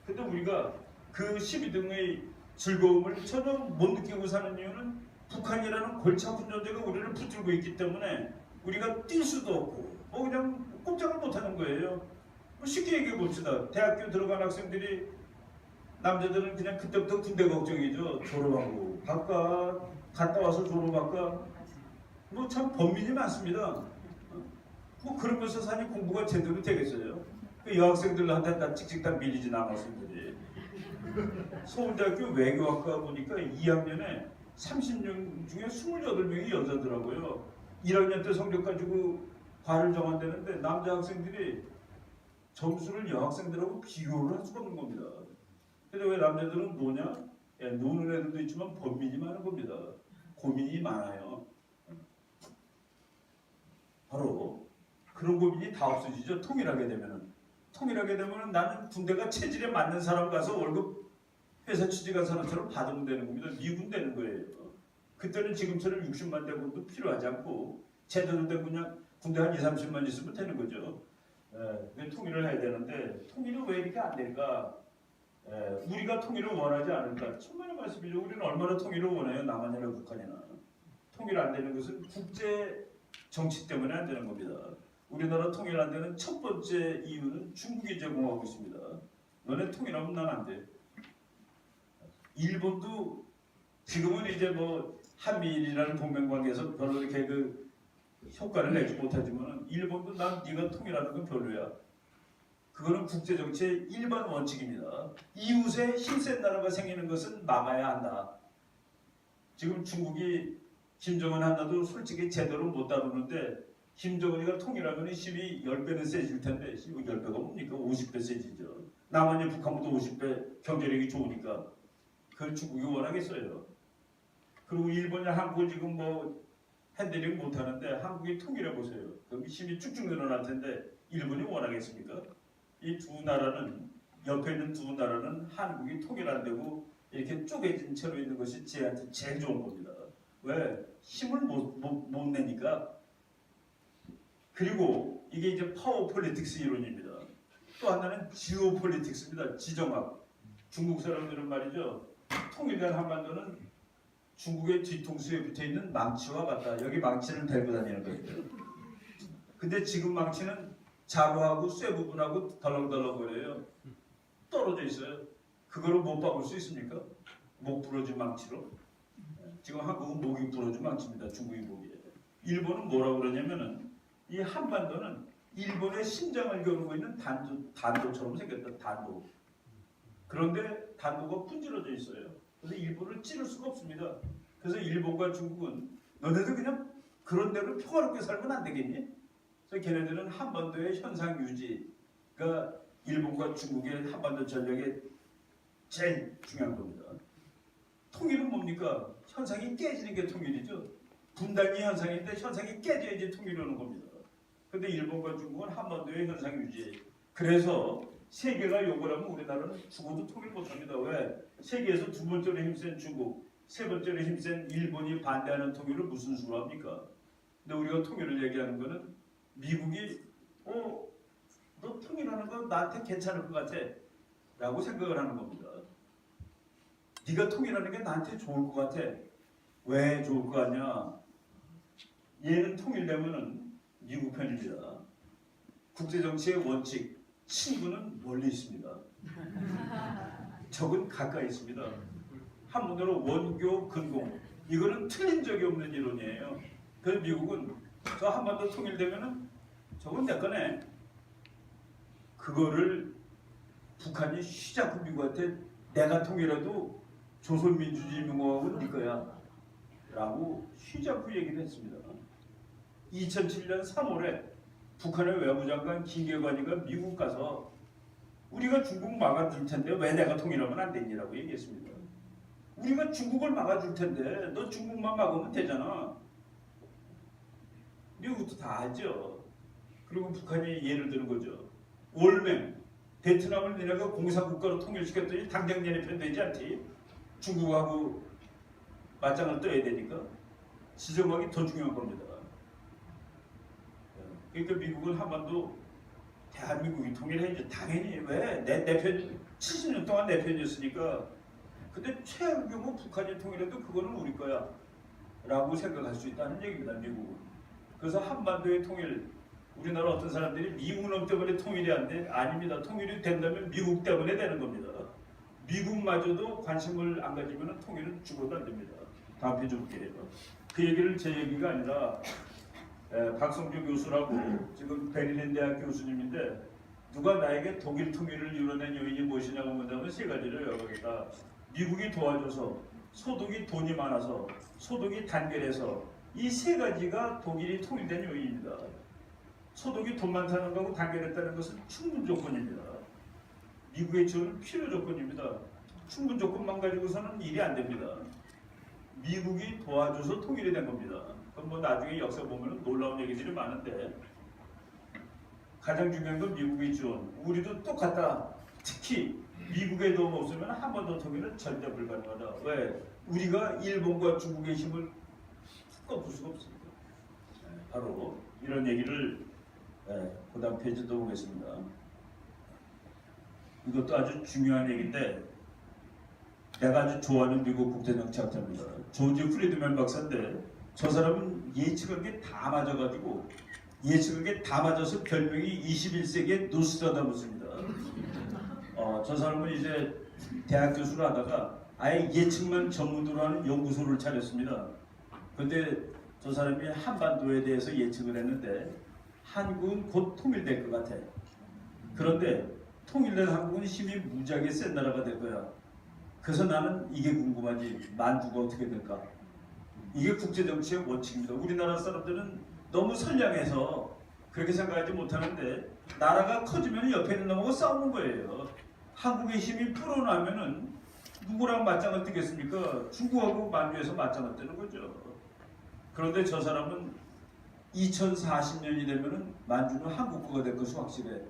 근데 우리가 그 12등의 즐거움을 전혀 못 느끼고 사는 이유는 북한이라는 골치 아픈 존재가 우리를 붙들고 있기 때문에 우리가 뛸 수도 없고 뭐 그냥 꼼짝을 못하는 거예요. 뭐 쉽게 얘기해 봅시다. 대학교 들어간 학생들이 남자들은 그냥 그때부터 군대 걱정이죠. 졸업하고 갔다 와서 졸업할까? 뭐 참 범민이 많습니다. 뭐 그러면서 사니 공부가 제대로 되겠어요. 그 여학생들한테 다 찍찍 다 밀리지 남학생들이. 서울대학교 외교학과 보니까 2학년에 30명 중에 28명이 여자더라고요. 1학년 때 성적 가지고 과를 정한다는데 남자 학생들이 점수를 여학생들하고 비교를 할 수가 없는 겁니다. 근데 왜 남자들은 노냐? 노는 애들도 있지만 범민이 많은 겁니다. 고민이 많아요. 바로 그런 고민이 다 없어지죠. 통일하게 되면은. 통일하게 되면은 나는 군대가 체질에 맞는 사람 가서 월급 회사 취직한 사람처럼 받으면 되는 겁니다. 미군 되는 거예요. 그때는 지금처럼 60만 대군도 필요하지 않고 제대로 된 그냥 군대 한 2, 30만 있으면 되는 거죠. 통일을 해야 되는데 통일은 왜 이렇게 안 될까? 우리가 통일을 원하지 않을까? 천만의 말씀이죠. 우리는 얼마나 통일을 원해요? 남한이나 북한이나. 통일 안 되는 것은 국제 정치 때문에 안 되는 겁니다. 우리나라 통일 안 되는 첫 번째 이유는 중국이 제공하고 있습니다. 너네 통일하면 난 안 돼. 일본도 지금은 이제 뭐 한미일이라는 동맹관계에서 별로 이렇게 그 효과를 내지 못하지만 일본도 난 네가 통일하는 건 별로야. 그거는 국제 정치의 일반 원칙입니다. 이웃에 힘센 나라가 생기는 것은 막아야 한다. 지금 중국이 김정은 하나도 솔직히 제대로 못 다루는데 김정은이가 통일하면 힘이 10배는 세질 텐데 10배가 뭡니까? 50배 세지죠. 남한이 북한보다 50배 경제력이 좋으니까 그걸 중국이 원하겠어요. 그리고 일본이 한국을 지금 뭐 핸들링 못하는데 한국이 통일해 보세요. 그럼 힘이 쭉쭉 늘어날 텐데 일본이 원하겠습니까? 이 두 나라는 옆에 있는 두 나라는 한국이 통일 안 되고 이렇게 쪼개진 채로 있는 것이 제한테 제일 좋은 겁니다. 왜? 힘을 못 내니까. 그리고 이게 이제 파워 폴리틱스 이론입니다. 또 하나는 지오 폴리틱스입니다. 지정학. 중국 사람들은 말이죠. 통일된 한반도는 중국의 뒤통수에 붙어있는 망치와 같다. 여기 망치를 들고 다니는 거예요. 근데 지금 망치는 자루하고 쇠 부분하고 덜렁덜렁거려요. 떨어져 있어요. 그거를 못 박을 수 있습니까? 목 부러진 망치로. 지금 한국은 목이 부러진 망치입니다. 중국이 목이에요. 일본은 뭐라고 그러냐면은 이 한반도는 일본의 심장을 겨누고 있는 단도처럼 생겼다. 단도. 그런데 단도가 분질러져 있어요. 그래서 일본을 찌를 수가 없습니다. 그래서 일본과 중국은 너네들 그냥 그런 대로 평화롭게 살면 안 되겠니? 그래서 걔네들은 한반도의 현상 유지가 일본과 중국의 한반도 전략의 제일 중요한 겁니다. 통일은 뭡니까? 현상이 깨지는 게 통일이죠. 분단이 현상인데 현상이 깨져야지 통일이 오는 겁니다. 그런데 일본과 중국은 한반도의 현상 유지. 그래서 세계가 욕을 하면 우리나라는 죽어도 통일 못합니다. 왜? 세계에서 두 번째로 힘센 중국, 세 번째로 힘센 일본이 반대하는 통일을 무슨 수로 합니까? 근데 우리가 통일을 얘기하는 거는 미국이 너 통일하는 거 나한테 괜찮을 것 같아 라고 생각을 하는 겁니다. 네가 통일하는 게 나한테 좋을 것 같아. 왜 좋을 것 같냐? 얘는 통일되면은 미국 편입니다. 국제정치의 원칙, 친구는 멀리 있습니다. 적은 가까이 있습니다. 한문으로 원교 근공. 이거는 틀린 적이 없는 이론이에요. 그래서 미국은 저 한반도 통일되면은 저건 내 거네. 그거를 북한이 시자꾸 미국한테 내가 통일해도 조선민주주의공화국은 네 거야 라고 시자꾸 얘기를 했습니다. 2007년 3월에 북한의 외무장관 김계관이가 미국 가서 우리가 중국 막아줄 텐데 왜 내가 통일하면 안 되니라고 얘기했습니다. 우리가 중국을 막아줄 텐데 너 중국만 막으면 되잖아. 미국도 다 알죠. 그리고 북한이 예를 드는 거죠. 월맹, 베트남을 니네가 공산국가로 통일시켰더니 당장 얘네 편 되지 않지? 중국하고 맞짱을 떠야 되니까 지정학이 더 중요한 겁니다. 그러니까 미국은 한반도 대한민국이 통일해야지. 당연히 왜? 내 편 70년 동안 내 편이었으니까. 근데 최악의 경우 북한이 통일해도 그거는 우리 거야 라고 생각할 수 있다는 얘기입니다. 미국은. 그래서 한반도의 통일, 우리나라 어떤 사람들이 미국 놈 때문에 통일이 안 돼? 아닙니다. 통일이 된다면 미국 때문에 되는 겁니다. 미국마저도 관심을 안 가지면 통일은 죽어도 안 됩니다. 다음 페이지 볼게요. 그 얘기를 제 얘기가 아니라 박성주 교수라고 지금 베를린 대학 교수님인데 누가 나에게 독일 통일을 이뤄낸 요인이 무엇이냐고 묻는다면 세 가지를 여기다. 미국이 도와줘서, 소득이 돈이 많아서, 소득이 단결해서 이 세 가지가 독일이 통일된 요인입니다. 소득이 돈 많다는 거하고 단결했다는 것은 충분 조건입니다. 미국의 지원은 필요 조건입니다. 충분 조건만 가지고서는 일이 안 됩니다. 미국이 도와줘서 통일이 된 겁니다. 그럼 뭐 나중에 역사 보면 놀라운 얘기들이 많은데 가장 중요한 건 미국의 지원. 우리도 똑같다. 특히 미국의 도움 없으면 한 번 더 통일은 절대 불가능하다. 왜? 우리가 일본과 중국의 힘을 꺾을 수가 없습니다. 바로 이런 얘기를 그다음 페이지 또 보겠습니다. 이것도 아주 중요한 얘기인데 내가 아주 좋아하는 미국 국제정치학자입니다. 조지 프리드맨 박사인데 저 사람은 예측한 게 다 맞아가지고 예측한 게 다 맞아서 별명이 21세기의 노스트라다무스입니다. 저 사람은 이제 대학 교수를 하다가 아예 예측만 전문으로 하는 연구소를 차렸습니다. 근데 저 사람이 한반도에 대해서 예측을 했는데 한국은 곧 통일될 것 같아. 그런데 통일된 한국은 힘이 무지하게 센 나라가 될 거야. 그래서 나는 이게 궁금하지. 만주가 어떻게 될까? 이게 국제정치의 원칙입니다. 우리나라 사람들은 너무 선량해서 그렇게 생각하지 못하는데 나라가 커지면 옆에 있는 놈하고 싸우는 거예요. 한국의 힘이 불어나면은 누구랑 맞짱을 뜨겠습니까? 중국하고 만주에서 맞짱을 뜨는 거죠. 그런데 저 사람은 2040년이 되면은 만주는 한국 거가 될 것이 확실해.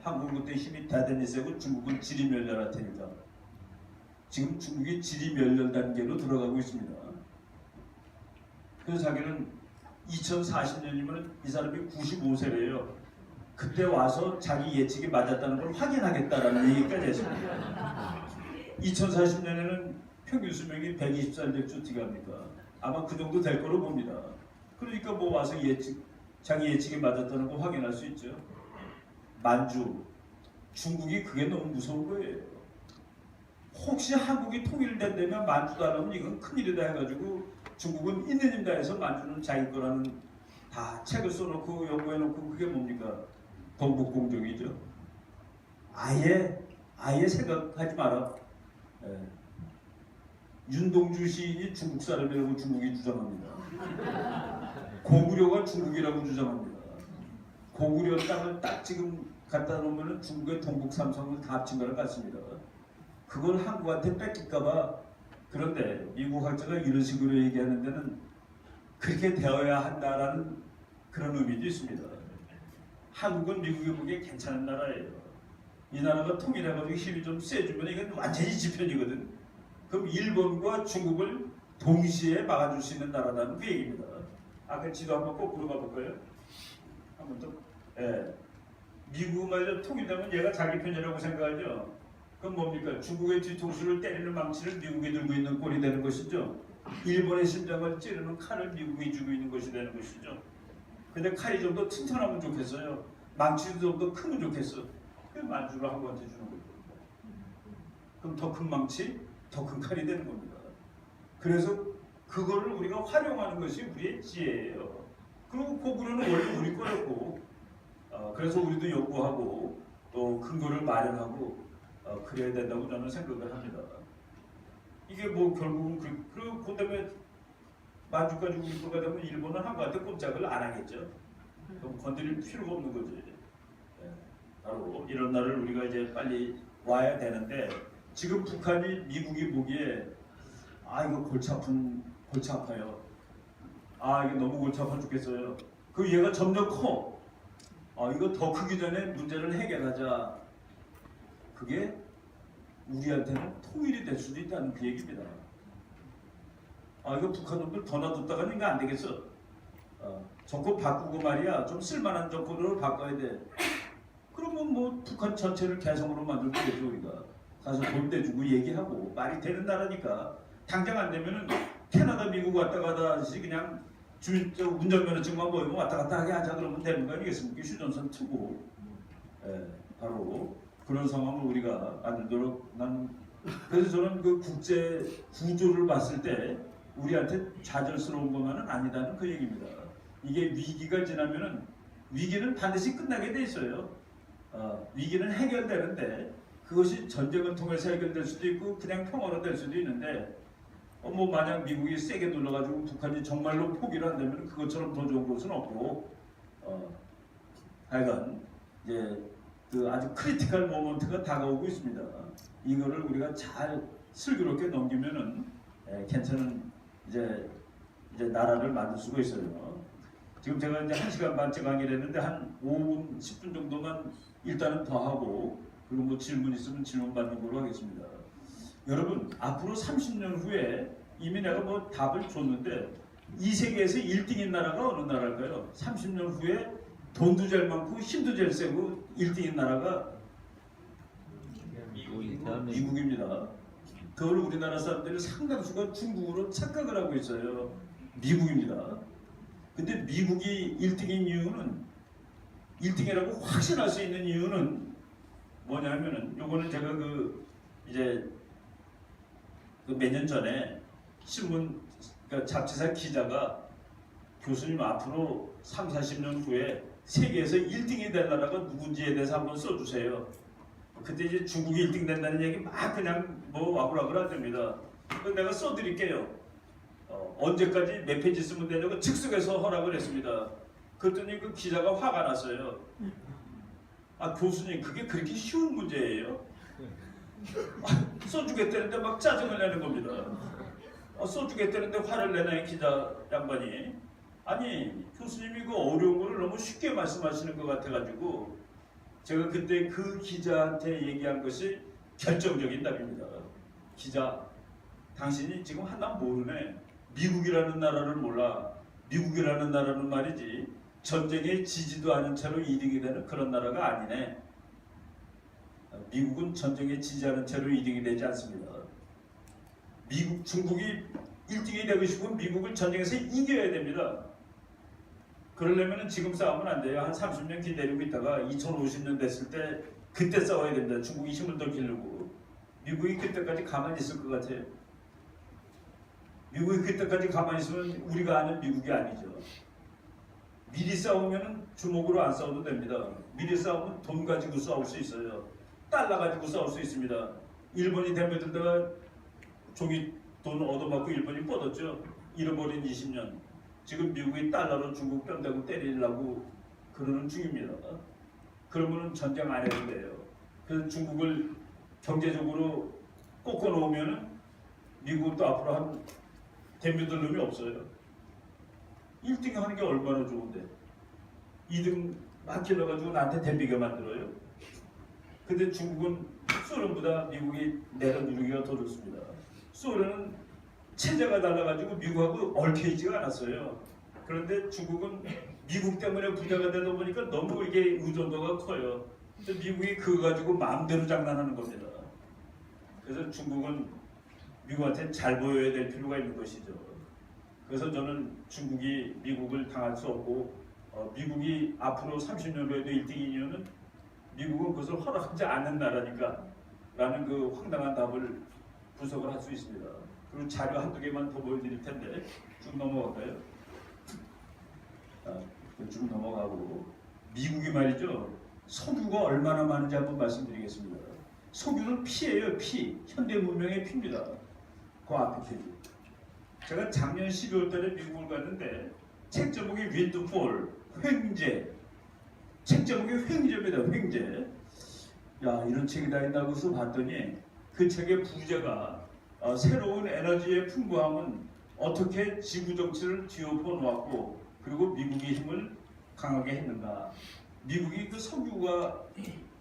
한국은 그때 힘이 대단히 세고 중국은 지리멸렬할 테니까. 지금 중국이 지리멸렬 단계로 들어가고 있습니다. 그래서 자기는 2040년이면 이 사람이 95세래요. 그때 와서 자기 예측이 맞았다는 걸 확인하겠다라는 얘기까지 했습니다. 2040년에는 평균 수명이 120살 될지 어떻게 합니까? 아마 그 정도 될 거로 봅니다. 그러니까 뭐 와서 자기 예측이 맞았다는 거 확인할 수 있죠. 만주, 중국이 그게 너무 무서운 거예요. 혹시 한국이 통일된다면 만주도 안 하면 이건 큰일이다 해가지고 중국은 있는 힘 다해서 만주는 자기 거라는 다 책을 써놓고 연구해놓고 그게 뭡니까? 동북공정이죠. 아예 생각하지 마라. 윤동주 시인이 중국 사람이라고 중국이 주장합니다. 고구려가 중국이라고 주장합니다. 고구려 땅을 딱 지금 갖다 놓으면 중국의 동북 삼성을 다 합친 거랑 같습니다. 그걸 한국한테 뺏길까봐. 그런데 미국 학자가 이런 식으로 얘기하는 데는 그렇게 되어야 한다라는 그런 의미도 있습니다. 한국은 미국이 보기에 괜찮은 나라예요. 이 나라가 통일해가지고 힘이 좀 세주면 이건 완전히 지편이거든. 그럼 일본과 중국을 동시에 막아줄 수 있는 나라라는 그 얘기입니다. 아까 지도 한번 거꾸로 가볼까요? 한번 더. 미국은 말이죠. 통일되면 얘가 자기 편이라고 생각하죠. 그럼 뭡니까? 중국의 뒤통수를 때리는 망치를 미국이 들고 있는 꼴이 되는 것이죠. 일본의 심장을 찌르는 칼을 미국이 쥐고 있는 것이 되는 것이죠. 근데 칼이 좀 더 튼튼하면 좋겠어요. 망치도 좀 더 크면 좋겠어. 그 만주를 한국한테 주는 거예요. 그럼 더 큰 망치, 더 큰 칼이 되는 겁니다. 그래서 그거를 우리가 활용하는 것이 우리의 지혜예요. 그리고 고구려는 원래 우리 거였고, 그래서 우리도 연구하고 또 근거를 마련하고 그래야 된다고 저는 생각을 합니다. 이게 뭐 결국은 그리고 그다음에 만주까지 우리 거가 되면 일본은 한국한테 꼼짝을 안 하겠죠. 그럼 건드릴 필요가 없는 거지. 바로 이런 날을 우리가 이제 빨리 와야 되는데 지금 북한이 미국이 보기에 이거 골치 아파요. 이게 너무 골치 아파 죽겠어요. 그 얘가 점점 커. 이거 더 크기 전에 문제를 해결하자. 그게 우리한테는 통일이 될 수도 있다는 그 얘기입니다. 이거 북한 놈들 더 놔뒀다가는 이거 안 되겠어. 정권 바꾸고 말이야. 좀 쓸만한 정권으로 바꿔야 돼. 그러면 뭐 북한 전체를 개성으로 만들면 되죠. 우리가 가서 돈 대주고 얘기하고 말이 되는 나라니까. 당장 안 되면은 캐나다 미국 왔다 가다 하듯이 그냥 운전면허증만 보이면 왔다 갔다 하게 하자 그러면 되는 거 아니겠습니까? 휴전선 트고. 바로 그런 상황을 우리가 만들도록 그래서 저는 그 국제 구조를 봤을 때 우리한테 좌절스러운 것만은 아니다는 그 얘기입니다. 이게 위기가 지나면은 위기는 반드시 끝나게 돼 있어요. 위기는 해결되는데 그것이 전쟁을 통해서 해결될 수도 있고 그냥 평화로 될 수도 있는데 뭐 만약 미국이 세게 눌러가지고 북한이 정말로 포기를 한다면 그것처럼 더 좋은 것은 없고 하여간 이제 그 아주 크리티컬 모먼트가 다가오고 있습니다. 이거를 우리가 잘 슬기롭게 넘기면은 괜찮은 이제 나라를 만들 수가 있어요. 지금 제가 이제 1시간 반째 강의를 했는데 한 5분, 10분 정도만 일단은 더 하고 그리고 뭐 질문 있으면 질문 받는 걸로 하겠습니다. 여러분 앞으로 30년 후에 이미 내가 뭐 답을 줬는데 이 세계에서 1등인 나라가 어느 나라일까요? 30년 후에 돈도 제일 많고 힘도 제일 세고 1등인 나라가 미국입니다. 그걸 우리나라 사람들이 상당수가 중국으로 착각을 하고 있어요. 미국입니다. 근데 미국이 1등인 이유는 1등이라고 확신할 수 있는 이유는 뭐냐면은 요거는 제가 이제 몇 년 전에 신문 잡지사 기자가 교수님 앞으로 3, 40년 후에 세계에서 1등이 될 나라가 누군지에 대해서 한번 써주세요. 그때 이제 중국이 1등 된다는 얘기 막 그냥 뭐 와글와글 하답니다. 내가 써드릴게요. 언제까지 몇 페이지 쓰면 되냐고 즉석에서 허락을 했습니다. 그랬더니 그 기자가 화가 났어요. 아 교수님 그게 그렇게 쉬운 문제예요? 써주겠다는데 막 짜증을 내는 겁니다. 써주겠다는데 화를 내는 기자 양반이 아니 교수님이 그 어려운 거를 너무 쉽게 말씀하시는 것 같아가지고 제가 그때 그 기자한테 얘기한 것이 결정적인 답입니다. 기자 당신이 지금 하나 모르네. 미국이라는 나라를 몰라. 미국이라는 나라는 말이지 전쟁에 지지도 않은 채로 2등이 되는 그런 나라가 아니네. 미국은 전쟁에 지지하는 채로 2등이 되지 않습니다. 중국이 1등이 되고 싶으면 미국을 전쟁에서 이겨야 됩니다. 그러려면 지금 싸우면 안 돼요. 한 30년 기다리고 있다가 2050년 됐을 때 그때 싸워야 됩니다. 중국이 힘을 더 기르고. 미국이 그때까지 가만히 있을 것 같아요. 미국이 그때까지 가만히 있으면 우리가 아는 미국이 아니죠. 미리 싸우면 주먹으로 안 싸워도 됩니다. 미리 싸우면 돈 가지고 싸울 수 있어요. 달러 가지고 싸울 수 있습니다. 일본이 덤벼들다가 종이 돈 얻어맞고 일본이 뻗었죠. 잃어버린 20년. 지금 미국이 달러로 중국 뺨대고 때리려고 그러는 중입니다. 그러면 전쟁 안 해도 돼요. 그래서 중국을 경제적으로 꺾어놓으면 미국은 또 앞으로 한 덤벼들 놈이 없어요. 1등 하는 게 얼마나 좋은데 2등 막 길러가지고 나한테 덤비게 만들어요. 근데 중국은 소련보다 미국이 내려누르기가 더 좋습니다. 소련은 체제가 달라가지고 미국하고 얽혀있지가 않았어요. 그런데 중국은 미국 때문에 부자가 되다 보니까 너무 이게 의존도가 커요. 미국이 그거 가지고 마음대로 장난하는 겁니다. 그래서 중국은 미국한테 잘 보여야 될 필요가 있는 것이죠. 그래서 저는 중국이 미국을 당할 수 없고 미국이 앞으로 30년 후에도 1등인 이유는 미국은 그것을 허락하지 않는 나라니까 라는 그 황당한 답을 분석을 할 수 있습니다. 그리고 자료 한두 개만 더 보여드릴 텐데 쭉 넘어갈까요? 쭉 넘어가고 미국이 말이죠. 석유가 얼마나 많은지 한번 말씀드리겠습니다. 석유는 피예요. 피. 현대 문명의 피입니다. 그 앞에 페이지. 제가 작년 12월 달에 미국을 갔는데 책 제목이 윈드폴, 횡재. 책 제목이 횡재입니다. 횡재. 야 이런 책이 다 있나 하고서 봤더니 그 책의 부제가 새로운 에너지의 풍부함은 어떻게 지구 정치를 뒤엎어 놓았고 그리고 미국의 힘을 강하게 했는가. 미국이 그 석유가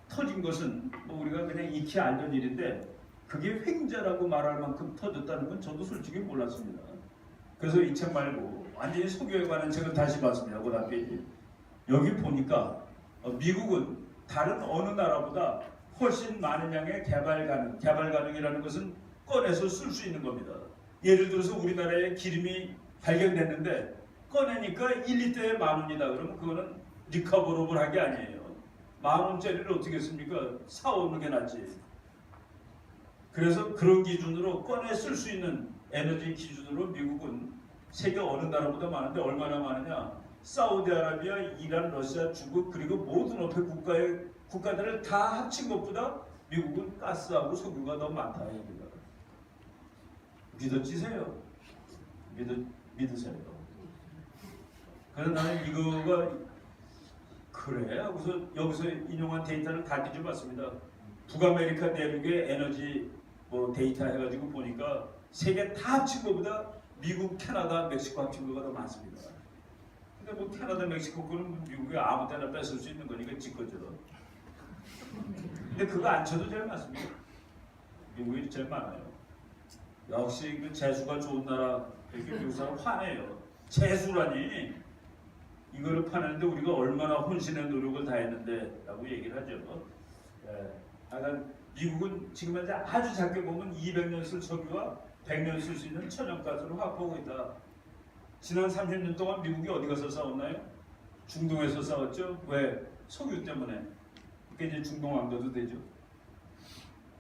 터진 것은 뭐 우리가 그냥 익히 알던 일인데 그게 횡재라고 말할 만큼 터졌다는 건 저도 솔직히 몰랐습니다. 그래서 이 책 말고 완전히 석유에 관한 책을 다시 봤습니다. 그 앞에 여기 보니까 미국은 다른 어느 나라보다 훨씬 많은 양의 개발 가능이라는 것은 꺼내서 쓸 수 있는 겁니다. 예를 들어서 우리나라에 기름이 발견됐는데 꺼내니까 1리터에 10,000원이다. 그러면 그거는 리커버러블한 게 아니에요. 10,000원짜리를 어떻게 씁니까? 사오는 게 낫지. 그래서 그런 기준으로 꺼내 쓸 수 있는 에너지 기준으로 미국은 세계 어느 나라보다 많은데 얼마나 많으냐? 사우디아라비아, 이란, 러시아, 중국 그리고 모든 오펙 국가들을 다 합친 것보다 미국은 가스하고 석유가 더 많다 얘기입니다. 믿어지세요? 믿으세요. 그래서 나는 이거가 그래 하고서 여기서 인용한 데이터를 다 뒤져봤습니다. 북아메리카 내륙의 에너지 데이터 해가지고 보니까 세계 다 합친 것보다 미국, 캐나다, 멕시코 합친 거가 더 많습니다. 근데 캐나다, 멕시코 거는 미국이 아무 때나 뺏을 수 있는 거니까 지거죠. 근데 그거 안 쳐도 제일 많습니다. 미국이 제일 많아요. 역시 그 재수가 좋은 나라 이렇게 미국 사람 화내요. 재수라니 이거를 파는데 우리가 얼마나 혼신의 노력을 다했는데라고 얘기를 하죠. 하여간 미국은 지금 현재 아주 작게 보면 200년 쓸 석유와 100년 쓸 수 있는 천연가스를 확보하고 있다. 지난 30년 동안 미국이 어디 가서 싸웠나요? 중동에서 싸웠죠. 왜? 석유 때문에. 그러니까 이제 중동 안 가도 되죠.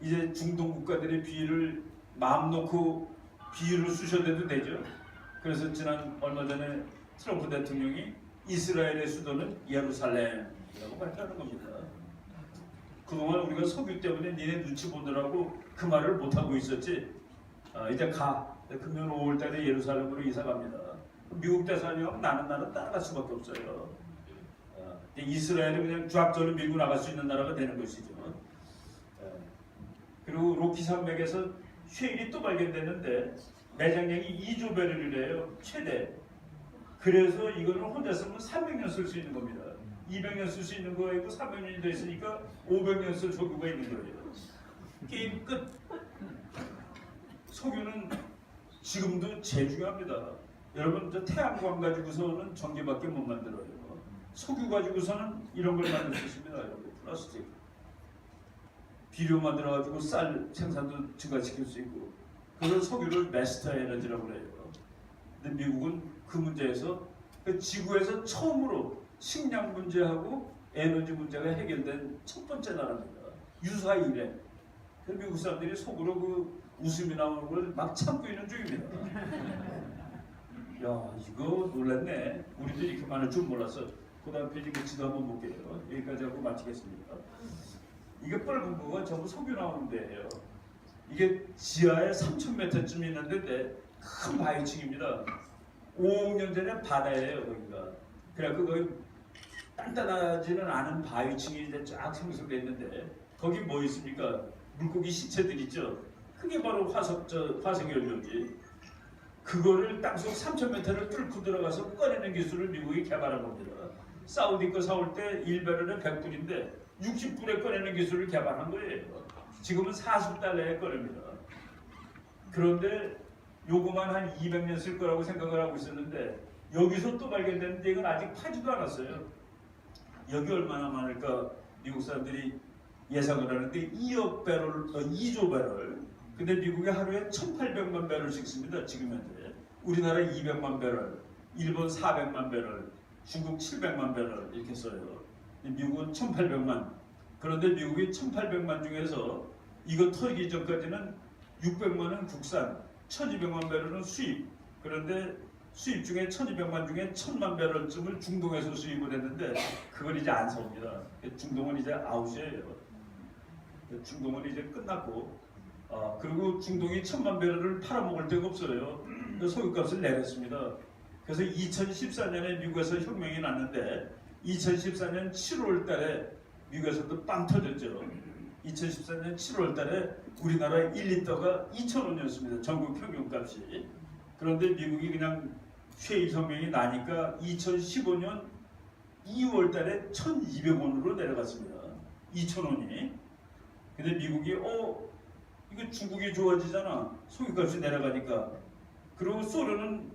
이제 중동 국가들의 비위를 마음 놓고 비위를 쑤셔대도 되죠. 그래서 지난 얼마 전에 트럼프 대통령이 이스라엘의 수도는 예루살렘이라고 발표하는 겁니다. 그동안 우리가 석유 때문에 니네 눈치 보느라고 그 말을 못하고 있었지. 이제 가. 금년 5월 달에 예루살렘으로 이사 갑니다. 미국 대사님하고 나는 따라갈 수밖에 없어요. 이스라엘은 그냥 쫙저를 밀고 나갈 수 있는 나라가 되는 것이죠. 그리고 로키 산맥에서 쉐일이 또 발견됐는데 매장량이 2조 배럴이래요. 최대. 그래서 이거는 혼자 쓰면 300년 쓸 수 있는 겁니다. 200년 쓸 수 있는 거이고 300년이 더 있으니까 500년 쓸 석유가 있는 거예요. 게임 끝. 석유는 지금도 제일 중요합니다. 여러분 저 태양광 가지고서는 전기밖에 못 만들어요. 석유 가지고서는 이런 걸 만들 수 있습니다. 여러분 플라스틱. 비료 만들어 가지고 쌀 생산도 증가시킬 수 있고 그걸 석유를 메스터 에너지라고 그래요. 근데 미국은 그 문제에서 그 지구에서 처음으로 식량 문제하고 에너지 문제가 해결된 첫 번째 나라입니다. 유사 이래. 미국 사람들이 속으로 그 웃음이 나오는 걸 막 참고 있는 중입니다. 야 이거 놀랐네. 우리도 이렇게 많을 줄 몰랐어. 그 다음 페이지 지도 한번 볼게요. 여기까지 하고 마치겠습니다. 이게 뻘건 거가 전부 석유 나오는 데예요. 이게 지하에 3,000m쯤 있는데 큰 바위층입니다. 5억 년 전에 바다예요 거기가. 그래갖고 거기 단단하지는 않은 바위층이 이제 쫙 형성됐는데 거기 뭐 있습니까? 물고기 시체들 있죠. 그게 바로 화석연료지. 그거를 땅속 3,000m를 뚫고 들어가서 꺼내는 기술을 미국이 개발한 겁니다. 사우디 거 사올 때 1배럴에 100불인데 60불에 꺼내는 기술을 개발한 거예요. 지금은 40달러에 꺼냅니다. 그런데 요거만 한 200년 쓸 거라고 생각을 하고 있었는데 여기서 또 발견됐는데 이건 아직 파지도 않았어요. 여기 얼마나 많을까 미국 사람들이 예상을 하는데 2억 배럴, 2조 배럴. 근데 미국이 하루에 1,800만 배럴씩 씁니다. 지금 현재. 우리나라 200만 배럴, 일본 400만 배럴, 중국 700만 배럴 이렇게 써요. 미국은 1,800만. 그런데 미국이 1,800만 중에서 이거 터지기 전까지는 600만은 국산, 1,200만 배럴은 수입. 그런데 수입 중에 1,200만 중에 1,000만 배럴쯤을 중동에서 수입을 했는데 그걸 이제 안 사옵니다. 중동은 이제 아웃이에요. 중동은 이제 끝났고 그리고 중동이 1,000만 배럴을 팔아먹을 데가 없어요. 석유값을 내렸습니다. 그래서 2014년에 미국에서 혁명이 났는데 2014년 7월 달에 미국에서도 빵 터졌죠. 2014년 7월 달에 우리나라 1리터가 2,000원이었습니다. 전국 평균값이. 그런데 미국이 그냥 쉐일 혁명이 나니까 2015년 2월 달에 1,200원으로 내려갔습니다. 2,000원이. 근데 미국이 이거 중국이 좋아지잖아. 석유값이 내려가니까. 그리고 소련은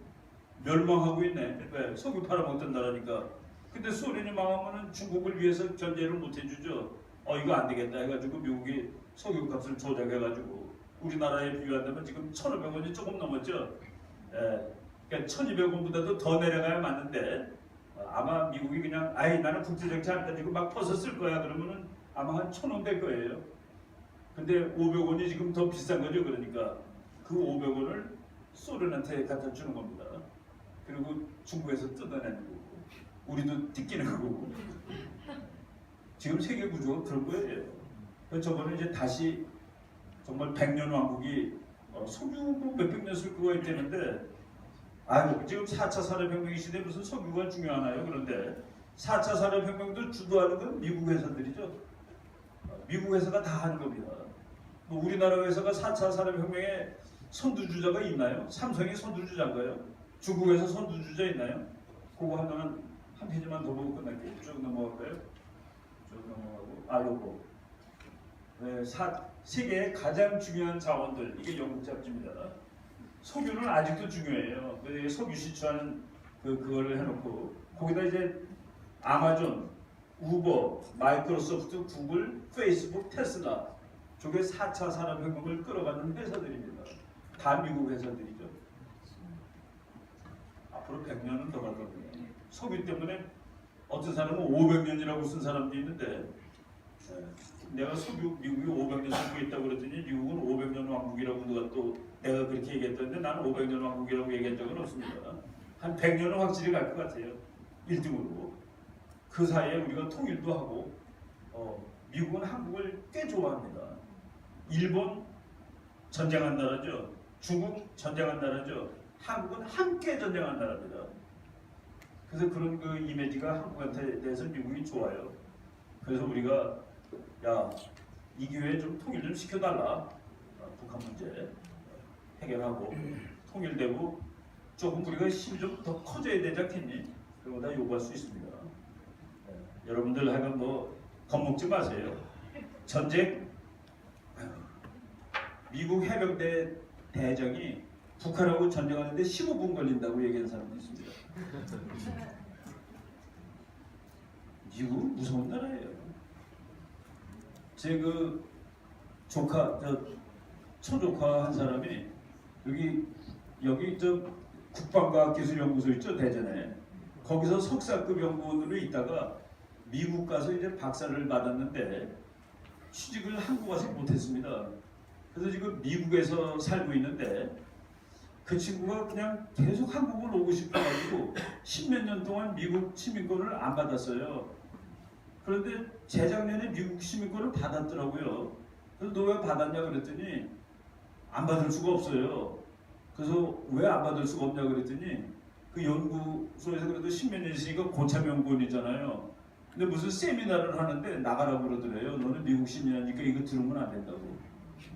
멸망하고 있네. 왜? 석유 팔아먹던 나라니까. 근데 소련이 망하면은 중국을 위해서 견제를 못 해주죠. 이거 안 되겠다 해가지고 미국이 석유값을 조작해가지고 우리나라에 비교한다면 지금 1,500원이 조금 넘었죠. 그러니까 1,200원보다도 더 내려가야 맞는데 아마 미국이 그냥 나는 국제정치 안 따지고 막 퍼서 쓸 거야 그러면은 아마 한 1,000원 될 거예요. 근데 500원이 지금 더 비싼 거죠. 그러니까 그 500원을 소련한테 갖다 주는 겁니다. 그리고 중국에서 뜯어내는 거고 우리도 뜯기는 거고 지금 세계 구조가 그런 거예요. 그래서 저번에 이제 다시 정말 100년 왕국이 석유 몇백 년 쓸 거가 있다는데 지금 4차 산업혁명 시대에 무슨 석유가 중요하나요? 그런데 4차 산업혁명도 주도하는 건 미국 회사들이죠. 미국 회사가 다 하는 겁니다. 뭐 우리나라 회사가 4차 산업혁명에 선두주자가 있나요? 삼성이 선두주자인가요? 중국에서 선두주자 있나요? 그거 하나는 한 페이지만 더 보고 끝날게요. 쭉 넘어갈까요? 쭉 넘어가고 요거 세계의 가장 중요한 자원들 이게 영국 잡지입니다. 석유는 아직도 중요해요. 석유 시추하는 그거를 해놓고 거기다 이제 아마존, 우버, 마이크로소프트, 구글, 페이스북, 테슬라 저게 4차 산업혁명을 끌어가는 회사들입니다. 다 미국 회사들이죠. 앞으로 100년은 더 갈 겁니다. 소비 때문에 어떤 사람은 500년이라고 쓴 사람도 있는데 내가 미국이 500년 선거했다고 그랬더니 미국은 500년 왕국이라고 누가 또 내가 그렇게 얘기했던데 나는 500년 왕국이라고 얘기한 적은 없습니다. 한 100년은 확실히 갈 것 같아요. 1등으로. 그 사이에 우리가 통일도 하고 미국은 한국을 꽤 좋아합니다. 일본 전쟁한 나라죠. 중국 전쟁한 나라죠. 한국은 함께 전쟁한 나라입니다. 그래서 그런 그 이미지가 한국한테 대해서 미국이 좋아요. 그래서 우리가 야, 이 기회에 좀 통일 좀 시켜달라. 북한 문제 해결하고 통일되고 조금 우리가 힘이 좀 더 커져야 되지 않겠니? 그거 다 요구할 수 있습니다. 여러분들 하여간 뭐 겁먹지 마세요. 전쟁 미국 해병대 대장이 북한하고 전쟁하는데 15분 걸린다고 얘기하는 사람도 있습니다. 미국은 무서운 나라예요. 제 그 조카, 초조카 한 사람이 여기 저 국방과학기술연구소 있죠, 대전에. 거기서 석사급 연구원으로 있다가 미국 가서 이제 박사를 받았는데 취직을 한국 와서 못했습니다. 그래서 지금 미국에서 살고 있는데 그 친구가 그냥 계속 한국을 오고 싶어가지고 10몇 년 동안 미국 시민권을 안 받았어요. 그런데 재작년에 미국 시민권을 받았더라고요. 그래서 너 왜 받았냐 그랬더니 안 받을 수가 없어요. 그래서 왜 안 받을 수가 없냐 그랬더니 그 연구소에서 그래도 10몇 년 있으니까 고참 연구원이잖아요. 근데 무슨 세미나를 하는데 나가라고 그러더래요. 너는 미국 시민이니까 이거 들으면 안 된다고.